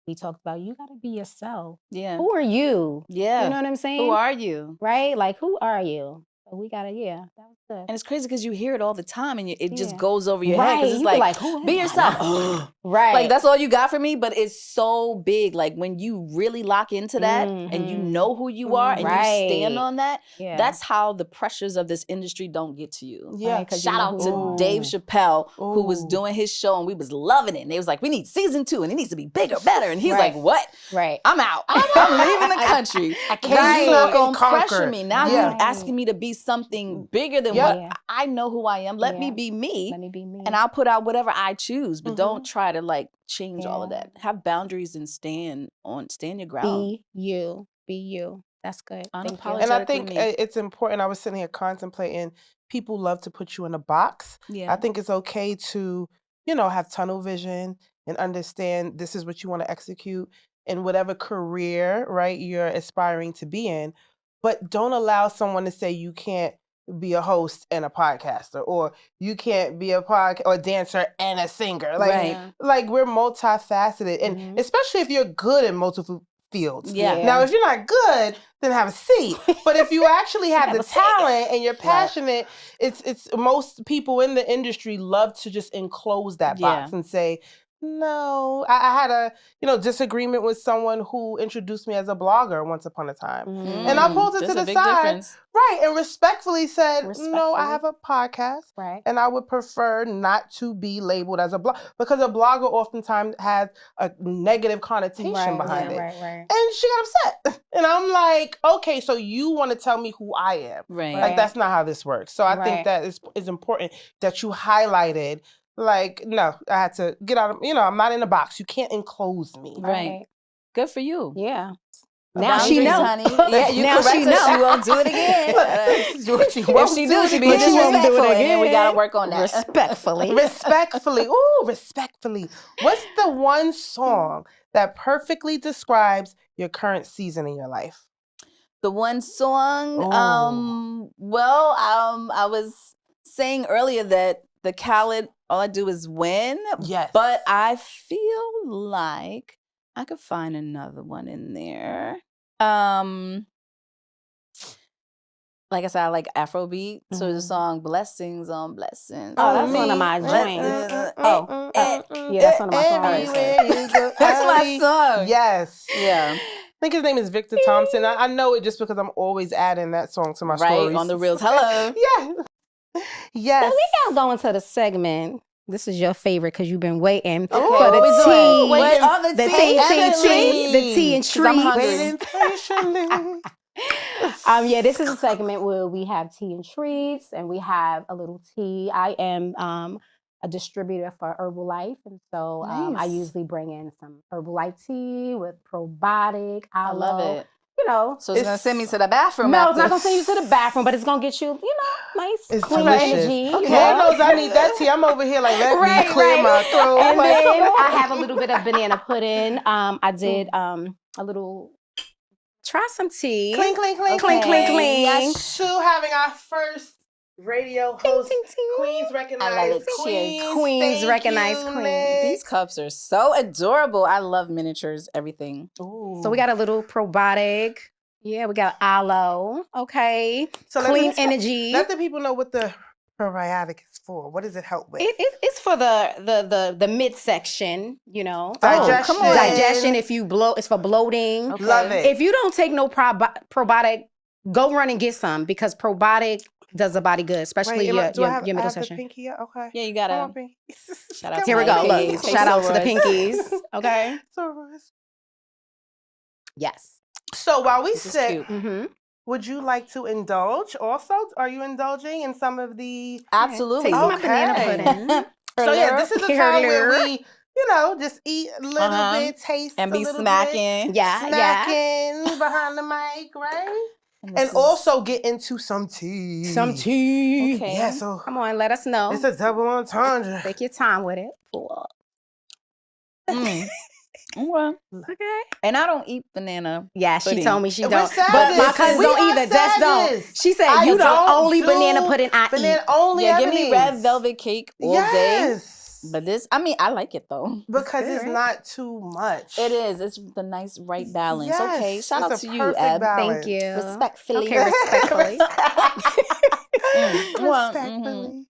we talked about you gotta be yourself. Yeah. Who are you? Yeah. You know what I'm saying? Who are you? Right? Like, who are you? So we gotta, that was good. And it's crazy because you hear it all the time and it just goes over your head. Because it's like, be yourself. Right. Like, that's all you got for me, but it's so big. Like, when you really lock into that and you know who you are and you stand on that, that's how the pressures of this industry don't get to you. Yeah. Shout out to Dave Chappelle, who was doing his show and we was loving it. And they was like, we need season 2 and it needs to be bigger, better. And he's like, what? Right. I'm out. I'm leaving the country. I can't. You're not going to pressure me. Now you're asking me to be something bigger than what I know who I am. Let me be me. Let me be me. And I'll put out whatever I choose, but don't try to like change all of that. Have boundaries and stand your ground. Be you. That's good. And I think it's important. I was sitting here contemplating, people love to put you in a box. Yeah. I think it's okay to, have tunnel vision and understand this is what you want to execute in whatever career, right, you're aspiring to be in. But don't allow someone to say you can't be a host and a podcaster, or you can't be a dancer and a singer. Like we're multifaceted, and especially if you're good in multiple fields. Yeah. Now, if you're not good, then have a seat. But if you actually have the talent and you're passionate, it's most people in the industry love to just enclose that box and say, no. I had a disagreement with someone who introduced me as a blogger once upon a time. And I pulled it to the side. Right. And respectfully said, no, I have a podcast. Right. And I would prefer not to be labeled as a blogger, because a blogger oftentimes has a negative connotation behind it. Right. And she got upset. And I'm like, okay, so you want to tell me who I am. Right. Like, that's not how this works. So I think that is important that you highlighted. Like, no, I had to get out of, I'm not in a box. You can't enclose me. Right. Good for you. Yeah. Now she knows, honey. Yeah, you now she knows. She won't do it again. If she do, she be disrespectful. And we got to work on that. Respectfully. Ooh, respectfully. What's the one song that perfectly describes your current season in your life? The one song, I was saying earlier that the Khaled, All I Do Is Win. Yes. But I feel like I could find another one in there. Like I said, I like Afrobeat. So there's a song Blessings on Blessings. Oh, that's one of my joints. Yeah, that's one of my songs. That's my song. Yes. Yeah. I think his name is Victor Thompson. I know it just because I'm always adding that song to my stories. Right, on the reels. Hello. Yeah. Yes. So we gotta go into the segment. This is your favorite because you've been waiting for what we the doing? tea. Wait, oh, the tea and the treats. The tea and 'Cause I'm treats. hungry. Waiting patiently. Yeah, this is a segment where we have tea and treats and we have a little tea. I am a distributor for Herbalife, and so I Nice. usually bring in some Herbalife tea with probiotic, I love aloe. it. You know, So it's gonna send me to the bathroom. no, after. it's not gonna send you to the bathroom, but it's gonna get you, nice, It's clean delicious. energy. Okay. Lord knows I need that tea. I'm over here like, let me clear my throat. And Like, then come on. I have a little bit of banana pudding. I did a little. Try some tea. Cling, cling, cling, Cling, cling, cling. Yes, Sue having our first radio host. Ting, ting, ting. Queens recognized I love it. queens. Cheers. Queens Thank recognized you, queens. Nick. These cups are so adorable. I love miniatures, everything. Ooh. So we got a little probiotic. Yeah, we got aloe. Okay. So let Clean me- energy. Let the people know what the probiotic is for. What does it help with? It's for the midsection, Digestion. come on. Digestion. If you bloat, it's for bloating. Okay. Love it. If you don't take no probiotic, go run and get some because probiotic does the body good, especially Wait, your do I have middle the section. pinky yet? Okay. Yeah, you Come gotta. on, pinky. Shout out to Here we my go. Look, pinkies. shout out to the Pinkies. pinkies. Okay. Yes. So while we This is sit, cute. Mm-hmm. would you like to indulge also? Are you indulging in some of the... Absolutely. Taste my Okay. banana pudding. So yeah, this is a time where Earlier. we, just eat a little Uh-huh. bit, taste And a be little bit. smacking. Yeah, Snacking behind the mic, right? this And is- also get into some tea. Some tea. Okay. Yeah, so Come on, let us know. it's a double entendre. Take your time with it. Pull up. Mm. Well, Okay. and I don't eat banana. Yeah, she Pudding. told me she We're don't. savages. But my cousins We don't are either. Just don't. savages. She said I you the don't only do banana pudding I Banana eat. only. Yeah, give me red Ebony's. velvet cake all day. Yes. But this, I mean, I like it though. Because good, it's right? not too much. It is. It's the nice right balance. Yes, Okay. Shout it's out a to you, perfect Eb. balance. Thank you. Respectfully. Okay, respectfully. Well, Respectfully.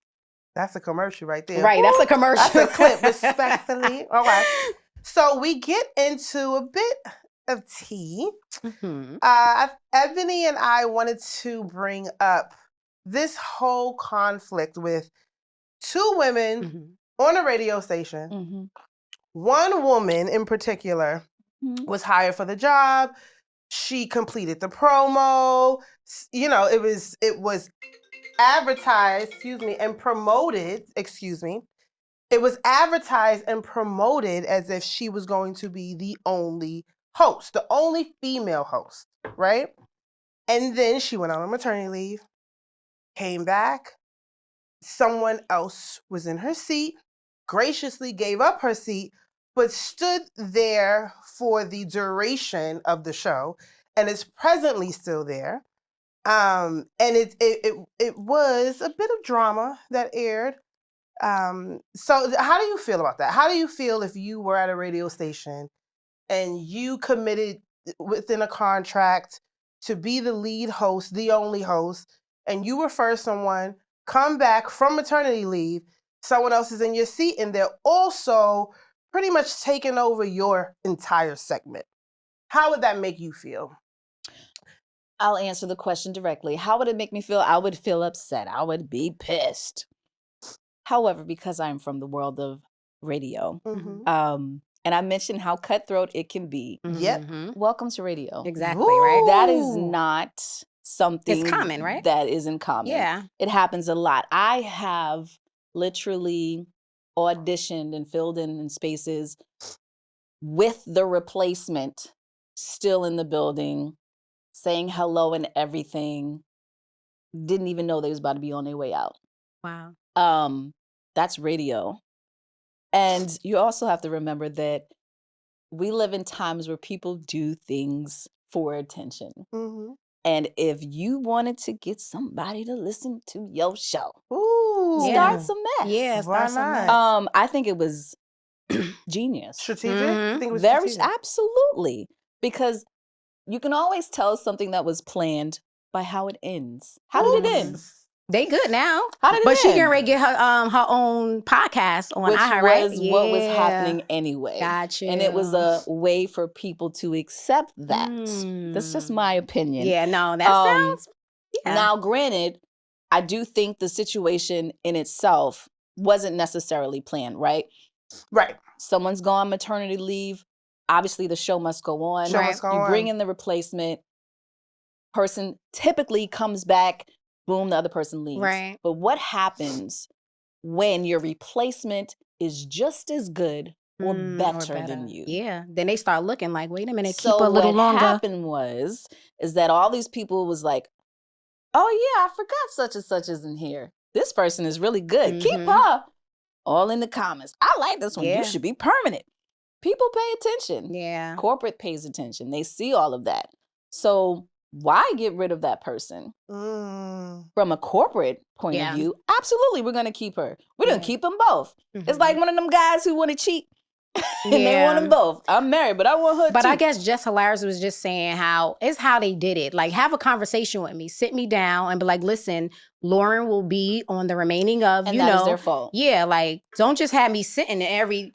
That's a commercial right there. Right, that's a commercial. That's a clip, respectfully. All right. So we get into a bit of tea. Mhm. Ebony and I wanted to bring up this whole conflict with two women Mhm. on a radio station. Mhm. One woman in particular Mhm. was hired for the job. She completed the promo. It was advertised, and promoted, It was advertised and promoted as if she was going to be the only host, the only female host, right? And then she went on a maternity leave, came back. Someone else was in her seat, graciously gave up her seat, but stood there for the duration of the show and is presently still there. And it was a bit of drama that aired. So how do you feel about that? How do you feel if you were at a radio station and you committed within a contract to be the lead host, the only host, and you refer someone, come back from maternity leave, someone else is in your seat, and they're also pretty much taking over your entire segment? How would that make you feel? I'll answer the question directly. How would it make me feel? I would feel upset. I would be pissed. However, because I'm from the world of radio, and I mentioned how cutthroat it can be. Yep. Mhm. Welcome to radio. Exactly, right? That is Ooh. not something common, right? That isn't common. Yeah. It happens a lot. I have literally auditioned and filled in spaces with the replacement still in the building, saying hello and everything. Didn't even know they was about to be on their way out. Wow. That's radio. And you also have to remember that we live in times where people do things for attention. Mhm. And if you wanted to get somebody to listen to your show, Ooh. start some mess. Yeah, Why start some not? mess. I think it was genius. Strategic? Mhm. I think it was Very strategic. absolutely. Because you can always tell something that was planned by how it ends. How did it end? They good now. How did it But she end? getting ready to get her own podcast on Which iHeart, right? was what was happening anyway. Gotcha. And it was a way for people to accept that. That's just my opinion. Yeah, no, that sounds. Yeah. Now, granted, I do think the situation in itself wasn't necessarily planned, right? Right. Someone's gone maternity leave. Obviously, the show must go on. Show must go you on. bring in the replacement. Person typically comes back. Boom, the other person leaves. Right. But what happens when your replacement is just as good or better than you? Yeah. Then they start looking like, wait a minute, So keep a little longer. what happened is that all these people was like, oh yeah, I forgot such and such isn't here. This person is really good. Keep her. All in the comments. I like this one. Yeah. You should be permanent. People pay attention. Yeah. Corporate pays attention. They see all of that. So why get rid of that person? From a corporate point of view, absolutely, we're going to keep her. We're going to keep them both. It's like one of them guys who want to cheat. And they want them both. I'm married, but I want her But too. I guess Jess Hilarious was just saying how they did it. Like, have a conversation with me. Sit me down and be like, listen, Lauren will be on the remaining of, and that is their fault. Yeah, like, don't just have me sitting every,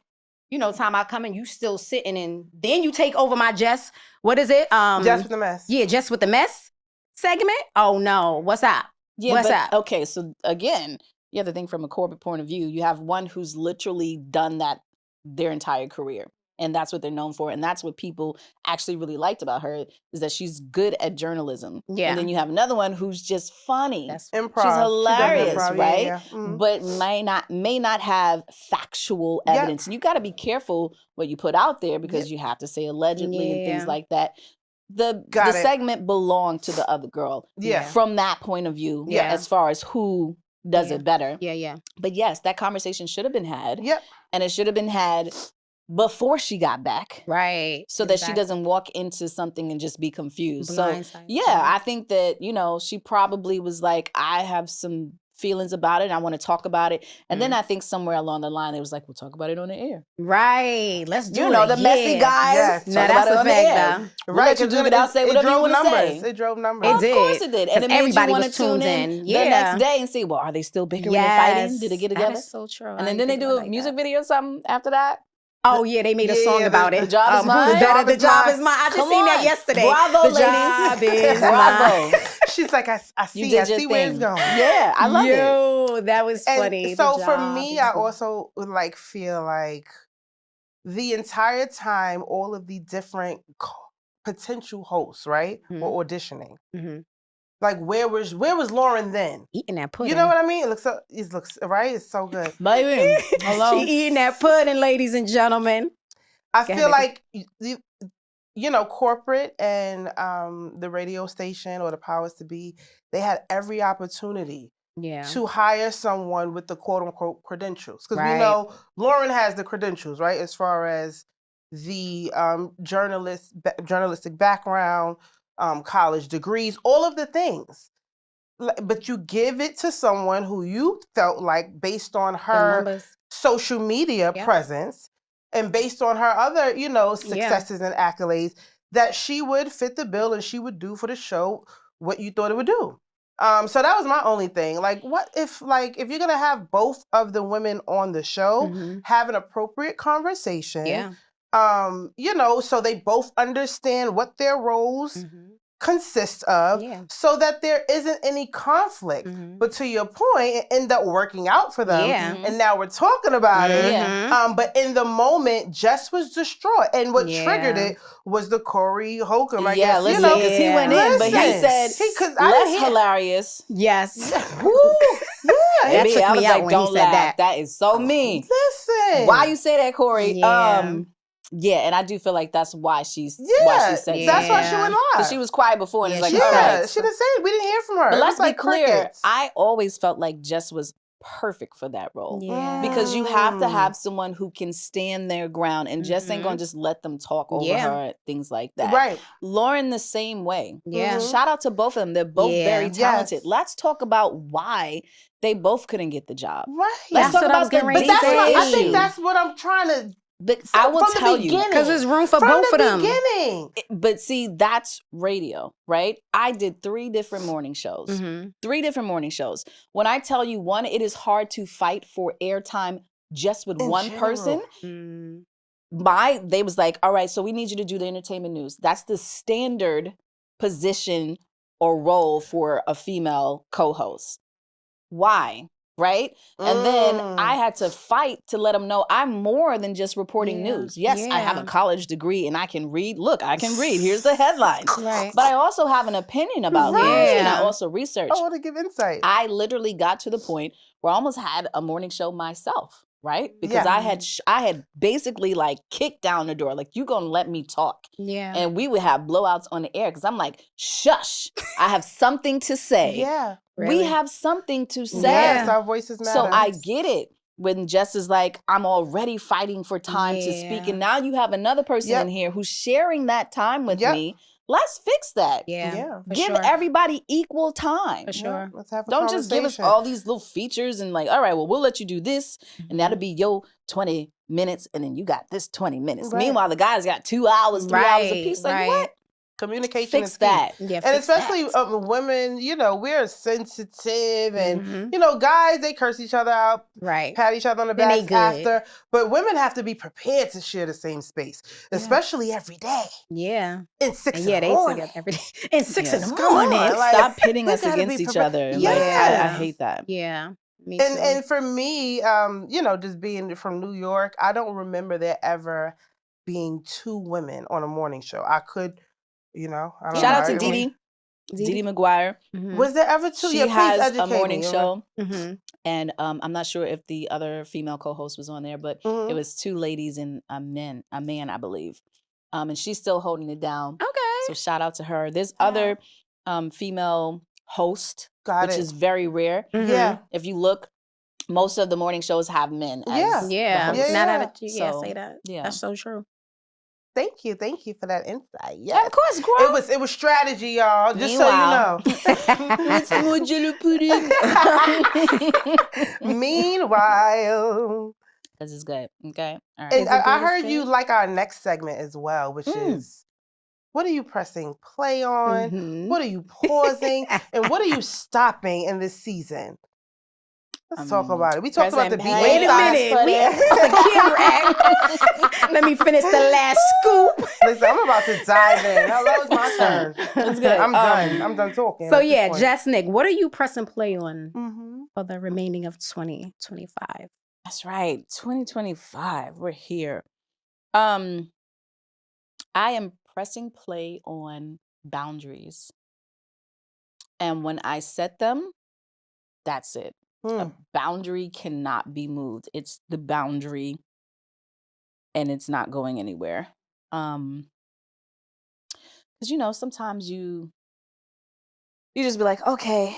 time I come in, you still sitting and then you take over my Jess. What is it? Jess with the mess. Yeah, Jess with the mess segment. Oh no, what's up? Yeah, what's up? Okay, so again, you have to think from a corporate point of view. You have one who's literally done that their entire career. And that's what they're known for. And that's what people actually really liked about her, is that she's good at journalism. Yeah. And then you have another one who's just funny. That's improv. She's hilarious, Improv, right? Yeah. Mm-hmm. But may not have factual evidence. And you got to be careful what you put out there, because you have to say allegedly and things like that. The segment belonged to the other girl. Yeah. From that point of view, as far as who does it better. Yeah. But yes, that conversation should have been had. Yep. And it should have been had before she got back. Right. So that she doesn't walk into something and just be confused. So I think that, she probably was like, I have some feelings about it. And I want to talk about it. And then I think somewhere along the line, it was like, we'll talk about it on the air. Right. Let's do it. The messy guys. Yes. Talk about it on the air. Right. Let you do it out, say whatever you want to say. It drove numbers. Of course it did. And it made you want to tune in the next day and see, well, are they still bickering and fighting? Did they get together? That is so true. And then they do a music video or something after that? Oh, yeah, they made a song about it. The job is mine. The job is mine. I just seen that yesterday. Bravo, the job is Bravo. Mine. She's like, I see where it's going. Yeah, I love it. That was funny. And so for me, I also would feel like the entire time, all of the different potential hosts, right, were auditioning. Like, where was Lauren then? Eating that pudding. You know what I mean? It looks right. It's so good. Baby, hello. She eating that pudding, ladies and gentlemen. I feel like corporate and the radio station or the powers to be, they had every opportunity to hire someone with the quote unquote credentials, because we know Lauren has the credentials, right, as far as the journalistic background. College degrees, all of the things. But you give it to someone who you felt like, based on her social media presence and based on her other, successes and accolades, that she would fit the bill and she would do for the show what you thought it would do. So that was my only thing. Like, what if you're going to have both of the women on the show have an appropriate conversation, so they both understand what their roles consist of, so that there isn't any conflict. But to your point, it ended up working out for them, and now we're talking about it. But in the moment, Jess was distraught, and what triggered it was the Corey Holcomb. I guess, because he went in, but he said, "Less hilarious." Yes. Woo. That took I was me out like, when "Don't he said laugh. That is so mean." Listen, why you say that, Corey? Yeah. And I do feel like that's why why she said that's why she went live. Because she was quiet before, and it's like, she didn't say it. We didn't hear from her. But let's be like clear. crickets. I always felt like Jess was perfect for that role. Yeah. Because you have to have someone who can stand their ground and just ain't gonna just let them talk over her, things like that. Right. Lauren, the same way. Yeah. Shout out to both of them. They're both very talented. Yes. Let's talk about why they both couldn't get the job. Right. Let's talk about the But that's what I think that's what I'm trying to. But I will tell you, because there's room for both of them. But see, that's radio, right? I did 3 different morning shows. 3 different morning shows. When I tell you, one, it is hard to fight for airtime just with one person. They was like, all right, so we need you to do the entertainment news. That's the standard position or role for a female co-host. Why? Right? And then I had to fight to let them know I'm more than just reporting news. Yes, I have a college degree and I can read. Look, I can read. Here's the headlines. But I also have an opinion about news and I also research. I want to give insight. I literally got to the point where I almost had a morning show myself. Right? Because I had basically like kicked down the door, like, you gonna let me talk. Yeah. And we would have blowouts on the air because I'm like, shush, I have something to say. Yeah. Really? We have something to say. Yes, our voices matter. So I get it when Jess is like, I'm already fighting for time to speak. And now you have another person in here who's sharing that time with me. Let's fix that. Give everybody equal time. For sure. Let's have a Don't just give us all these little features and like, all right, well, we'll let you do this. And that'll be your 20 minutes. And then you got this 20 minutes. Meanwhile, the guys got 2 hours, 3 hours a piece. Like, what? Communication fix is that. Yeah, and especially women, you know, we're sensitive and, you know, guys, they curse each other out, pat each other on the back after. But women have to be prepared to share the same space, especially every day. Yeah. In 6 in the morning. Together every day. In 6 in the morning. Like, stop pitting us against each other. Yeah. Like, I hate that. Yeah. And for me, you know, just being from New York, I don't remember there ever being 2 women on a morning show. I could, you know, I don't Shout know. out to Dee McGuire. Was there ever 2? She yeah, has a morning me. show. And I'm not sure if the other female co-host was on there, but it was 2 ladies and a man, I believe. And she's still holding it down. Okay. So shout out to her. There's other female host, which is very rare. Yeah. If you look, most of the morning shows have men. As say that. Yeah. That's so true. Thank you for that insight. Yeah, of course, girl. It was strategy, y'all. Just so you know. It's more jelly pudding. Meanwhile, this is good. Okay, all right. And I heard you like our next segment as well, which is, what are you pressing play on? What are you pausing? And what are you stopping in this season? Let's talk about it. We talked about the beat. Wait a minute. Let me finish the last scoop. Listen, I'm about to dive in. Hello, it's my turn. That's good. I'm done. I'm done talking. So yeah, Jus Nik, what are you pressing play on for the remaining of 2025? That's right. 2025. We're here. I am pressing play on boundaries. And when I set them, that's it. A boundary cannot be moved. It's the boundary and it's not going anywhere. Because, you know, sometimes you just be like, okay,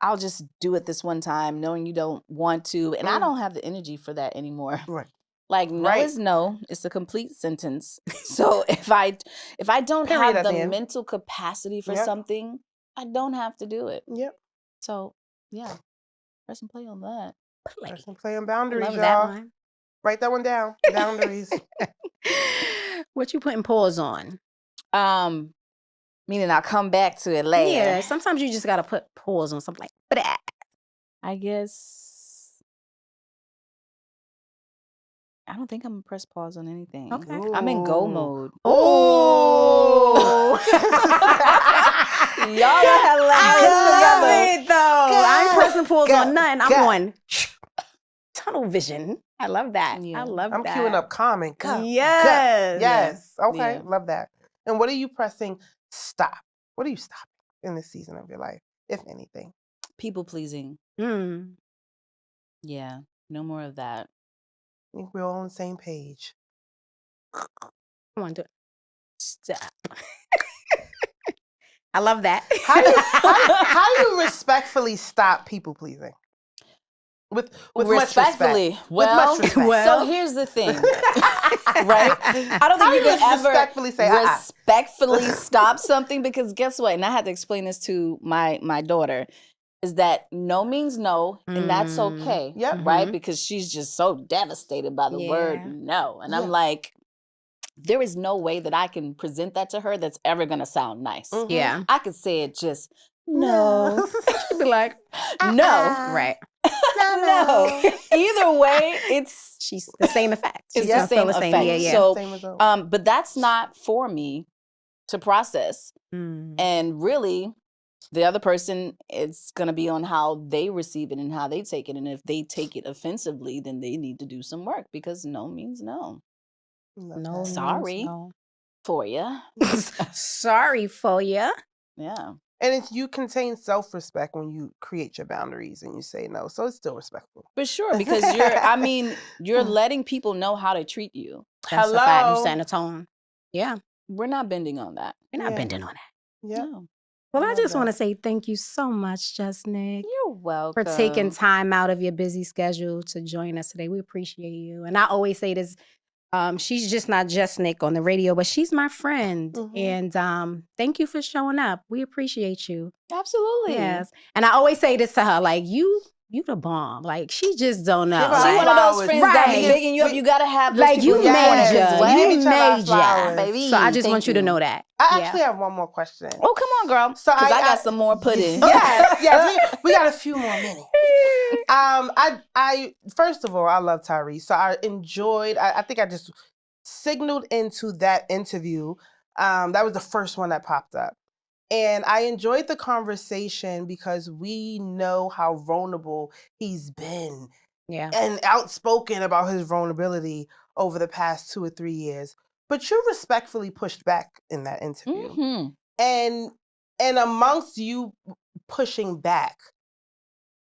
I'll just do it this one time, knowing you don't want to. And I don't have the energy for that anymore. Right. Like, no is no. It's a complete sentence. So if I don't have the mental capacity for something, I don't have to do it. Yep. So, yeah. Press and play on that. Press and play on boundaries, Love y'all. that one. Write that one down. Boundaries. What you putting pause on? Meaning I'll come back to it later. Yeah, sometimes you just gotta put pause on something like that. I guess I don't think I'm gonna press pause on anything. Okay. I'm in go mode. Oh. Y'all are hilarious together. I love it though. I ain't pressing pause on nothing. I'm going tunnel vision. I love that. Yeah. I love I'm that. queuing up calming. Yes. Yes. Okay. Yeah. Love that. And what are you pressing stop? What are you stopping in this season of your life, if anything? People pleasing. Yeah. No more of that. I think we're all on the same page. Come on, do it. Stop. I love that. How do you respectfully stop people pleasing? With respectfully. much respect. Well, with much respect. So here's the thing, right? I don't think you can ever respectfully say respectfully stop something, because guess what? And I had to explain this to my daughter, is that no means no, and that's okay, right? Because she's just so devastated by the word no. And I'm like, there is no way that I can present that to her that's ever going to sound nice. Yeah. I could say it just, no. She'd be like, no. Right. No. Either way, she's the same effect. It's the same effect. Yeah. So, but that's not for me to process. And really, the other person, it's going to be on how they receive it and how they take it. And if they take it offensively, then they need to do some work, because no means no. No, sorry no. for you. Sorry for you. Yeah. And you contain self-respect when you create your boundaries and you say no. So it's still respectful. For sure, because you're letting people know how to treat you. That's a fact. You set a tone. Yeah. We're not bending on that. We're not bending on that. Yeah. No. Well, I just want to say thank you so much, Jus Nik. You're welcome. For taking time out of your busy schedule to join us today. We appreciate you. And I always say this, she's just not Jus Nik on the radio, but she's my friend. And thank you for showing up. We appreciate you. Absolutely. Yes. And I always say this to her, like, you the bomb. Like, she just don't know. She's one of those friends that be bigging you up. You got to have those like, people you major. You major. Baby. So I just want you to know that. I actually have one more question. Oh, come on, girl. So I got some more pudding. Yes. We got a few more minutes. I first of all, I love Tyrese. So I enjoyed, I think I just signaled into that interview. That was the first one that popped up. And I enjoyed the conversation because we know how vulnerable he's been. Yeah. And outspoken about his vulnerability over the past 2 or 3 years. But you respectfully pushed back in that interview. And amongst you pushing back,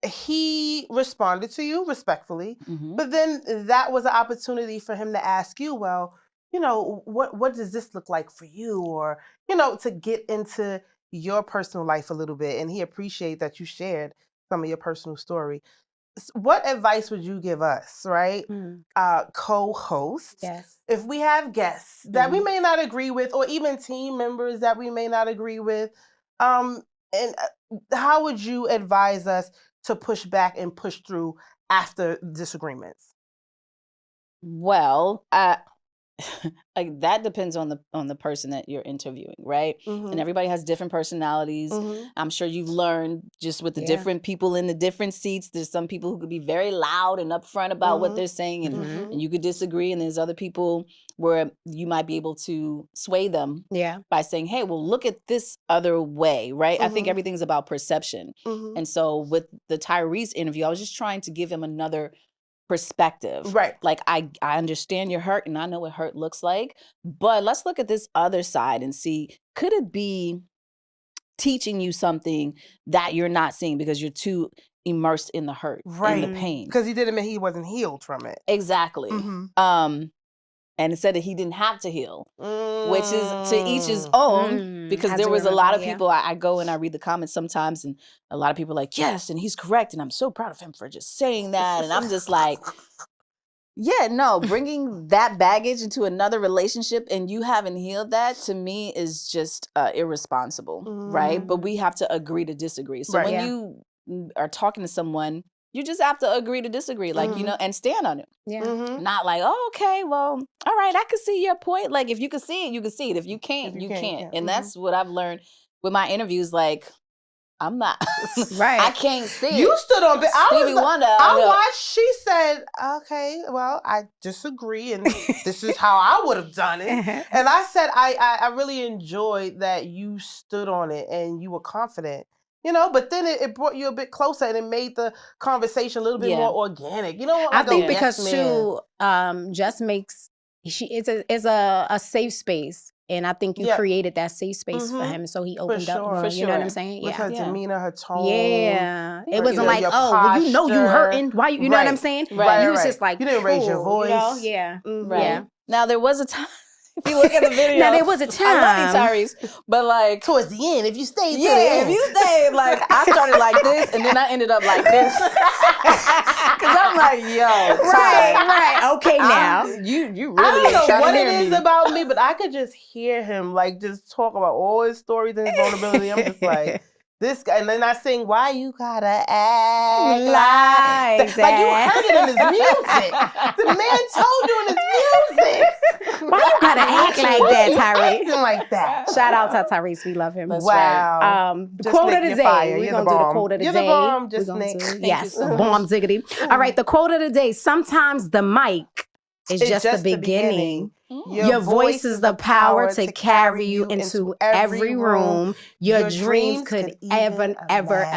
he responded to you respectfully. But then that was an opportunity for him to ask you, well, you know, what does this look like for you? Or, you know, to get into your personal life a little bit. And he appreciated that you shared some of your personal story. What advice would you give us, right? Co-hosts. Yes. If we have guests that we may not agree with, or even team members that we may not agree with, and how would you advise us to push back and push through after disagreements? Well, like that depends on the person that you're interviewing, right? And everybody has different personalities. I'm sure you've learned just with the different people in the different seats. There's some people who could be very loud and upfront about what they're saying, and you could disagree. And there's other people where you might be able to sway them by saying, hey, well, look at this other way, right? I think everything's about perception. And so with the Tyrese interview, I was just trying to give him another perspective. Right. Like, I understand your hurt and I know what hurt looks like, but let's look at this other side and see, could it be teaching you something that you're not seeing because you're too immersed in the hurt, in the pain? Because he didn't mean he wasn't healed from it. Exactly. And it said that he didn't have to heal, which is to each his own, because there was a lot of people, I go and I read the comments sometimes, and a lot of people are like, yes, and he's correct, and I'm so proud of him for just saying that. And I'm just like, yeah, no, bringing that baggage into another relationship and you haven't healed that, to me, is just irresponsible, right? But we have to agree to disagree. So when you are talking to someone, you just have to agree to disagree, like, you know, and stand on it. Not like, oh, okay, well, all right, I can see your point. Like, if you can see it, you can see it. If you can't, you can't. And that's what I've learned with my interviews. Like, I'm not, I can't see it. You stood on, Stevie Wonder. I watched, she said, okay, well, I disagree, and this is how I would have done it. And I said, I really enjoyed that you stood on it and you were confident. You know, but then it brought you a bit closer and it made the conversation a little bit more organic. You know what? Like, I think because too, just makes it's a safe space, and I think you created that safe space for him, so he opened up more. You know what I'm saying? With her demeanor, her tone. It wasn't like, oh, well, you know, you hurting. Why you know what I'm saying? Right. You was just like, you didn't raise your voice. You know? Yeah. Now there was a time. If you look at the video, now there was a time. I love you, Tyrese, but like towards the end, if you stayed, if you stayed, like I started like this, and then I ended up like this. Because I'm like, yo, right. Okay, now you really I don't ain't know trying what to it hear is me. about me, but I could just hear him like just talk about all his stories and his vulnerability. I'm just like, this guy, and then I sing, "Why you gotta act like that?" Like you heard it in his music. The man told you in his music. Why you gotta act like that, Tyrese? Acting like that. Shout out to Tyrese. We love him. That's Wow. The Just quote Nik, of the you're day. fire. We're You're gonna the do the bomb. quote of the You're the day. bomb, We're Jus going Nik. to- Thank yes, you so bomb ziggity. All right, the quote of the day. Sometimes the mic is It's just the beginning. Mm. Your voice is the power to carry you into every room your dreams could ever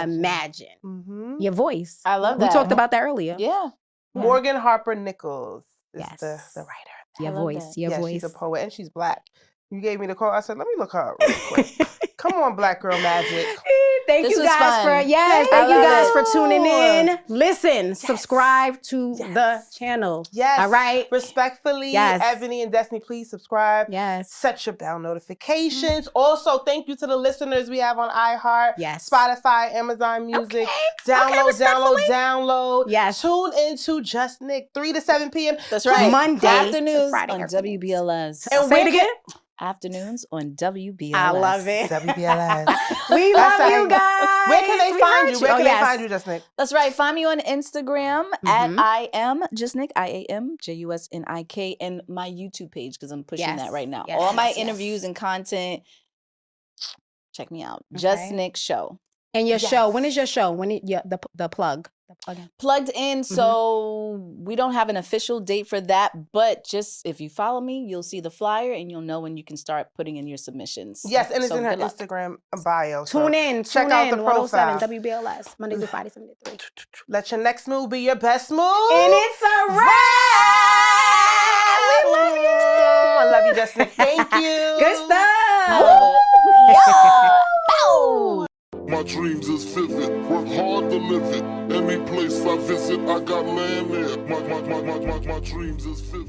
imagine. Mm-hmm. Your voice. I love We that. talked about that earlier. Yeah. Morgan Harper Nichols is Yes. the writer. Your I love voice. that. Your Yeah, voice. she's a poet and she's Black. You gave me the quote. I said, let me look her up real quick. Come on, Black Girl Magic. Thank This you was guys fun. for I thank you love guys it. for tuning in. Listen, subscribe to the channel. Yes. All right. Respectfully, Yes. Ebony and Destiny, please subscribe. Yes. Set your bell notifications. Also, thank you to the listeners we have on iHeart, Yes. Spotify, Amazon Music. Okay. Download. Yes. Tune into Jus Nik, 3 to 7 p.m. That's right. Monday Afternoons to Friday on afternoons. WBLS. And Say it again. Afternoons on WBLS. I love it. WBLS. We That's love how you guys. Where can they We find heard you? Where can Oh, they yes. find you, Jus Nik? That's right. Find me on Instagram at Mhm. I am Jus Nik, IAMJUSNIK, and my YouTube page because I'm pushing Yes. that right now. Yes, All my yes, yes. interviews and content. Check me out. Okay. Jus Nik Show. And your Yes. show. When is your show? When it, the plug? The plug-in. Plugged in, so we don't have an official date for that, but just if you follow me, you'll see the flyer and you'll know when you can start putting in your submissions. Yes, and it's So in her good luck. Instagram bio. so Tune in. check Tune out in. the 107 profile. WBLS. Monday through Friday, 7 to 3. Let your next move be your best move. And it's a wrap. We love you. I love you, Jus Nik. Thank you. Good stuff. Yeah. Bow. My dreams is vivid, work hard to live it. Any place I visit, I got land there. My dreams is vivid.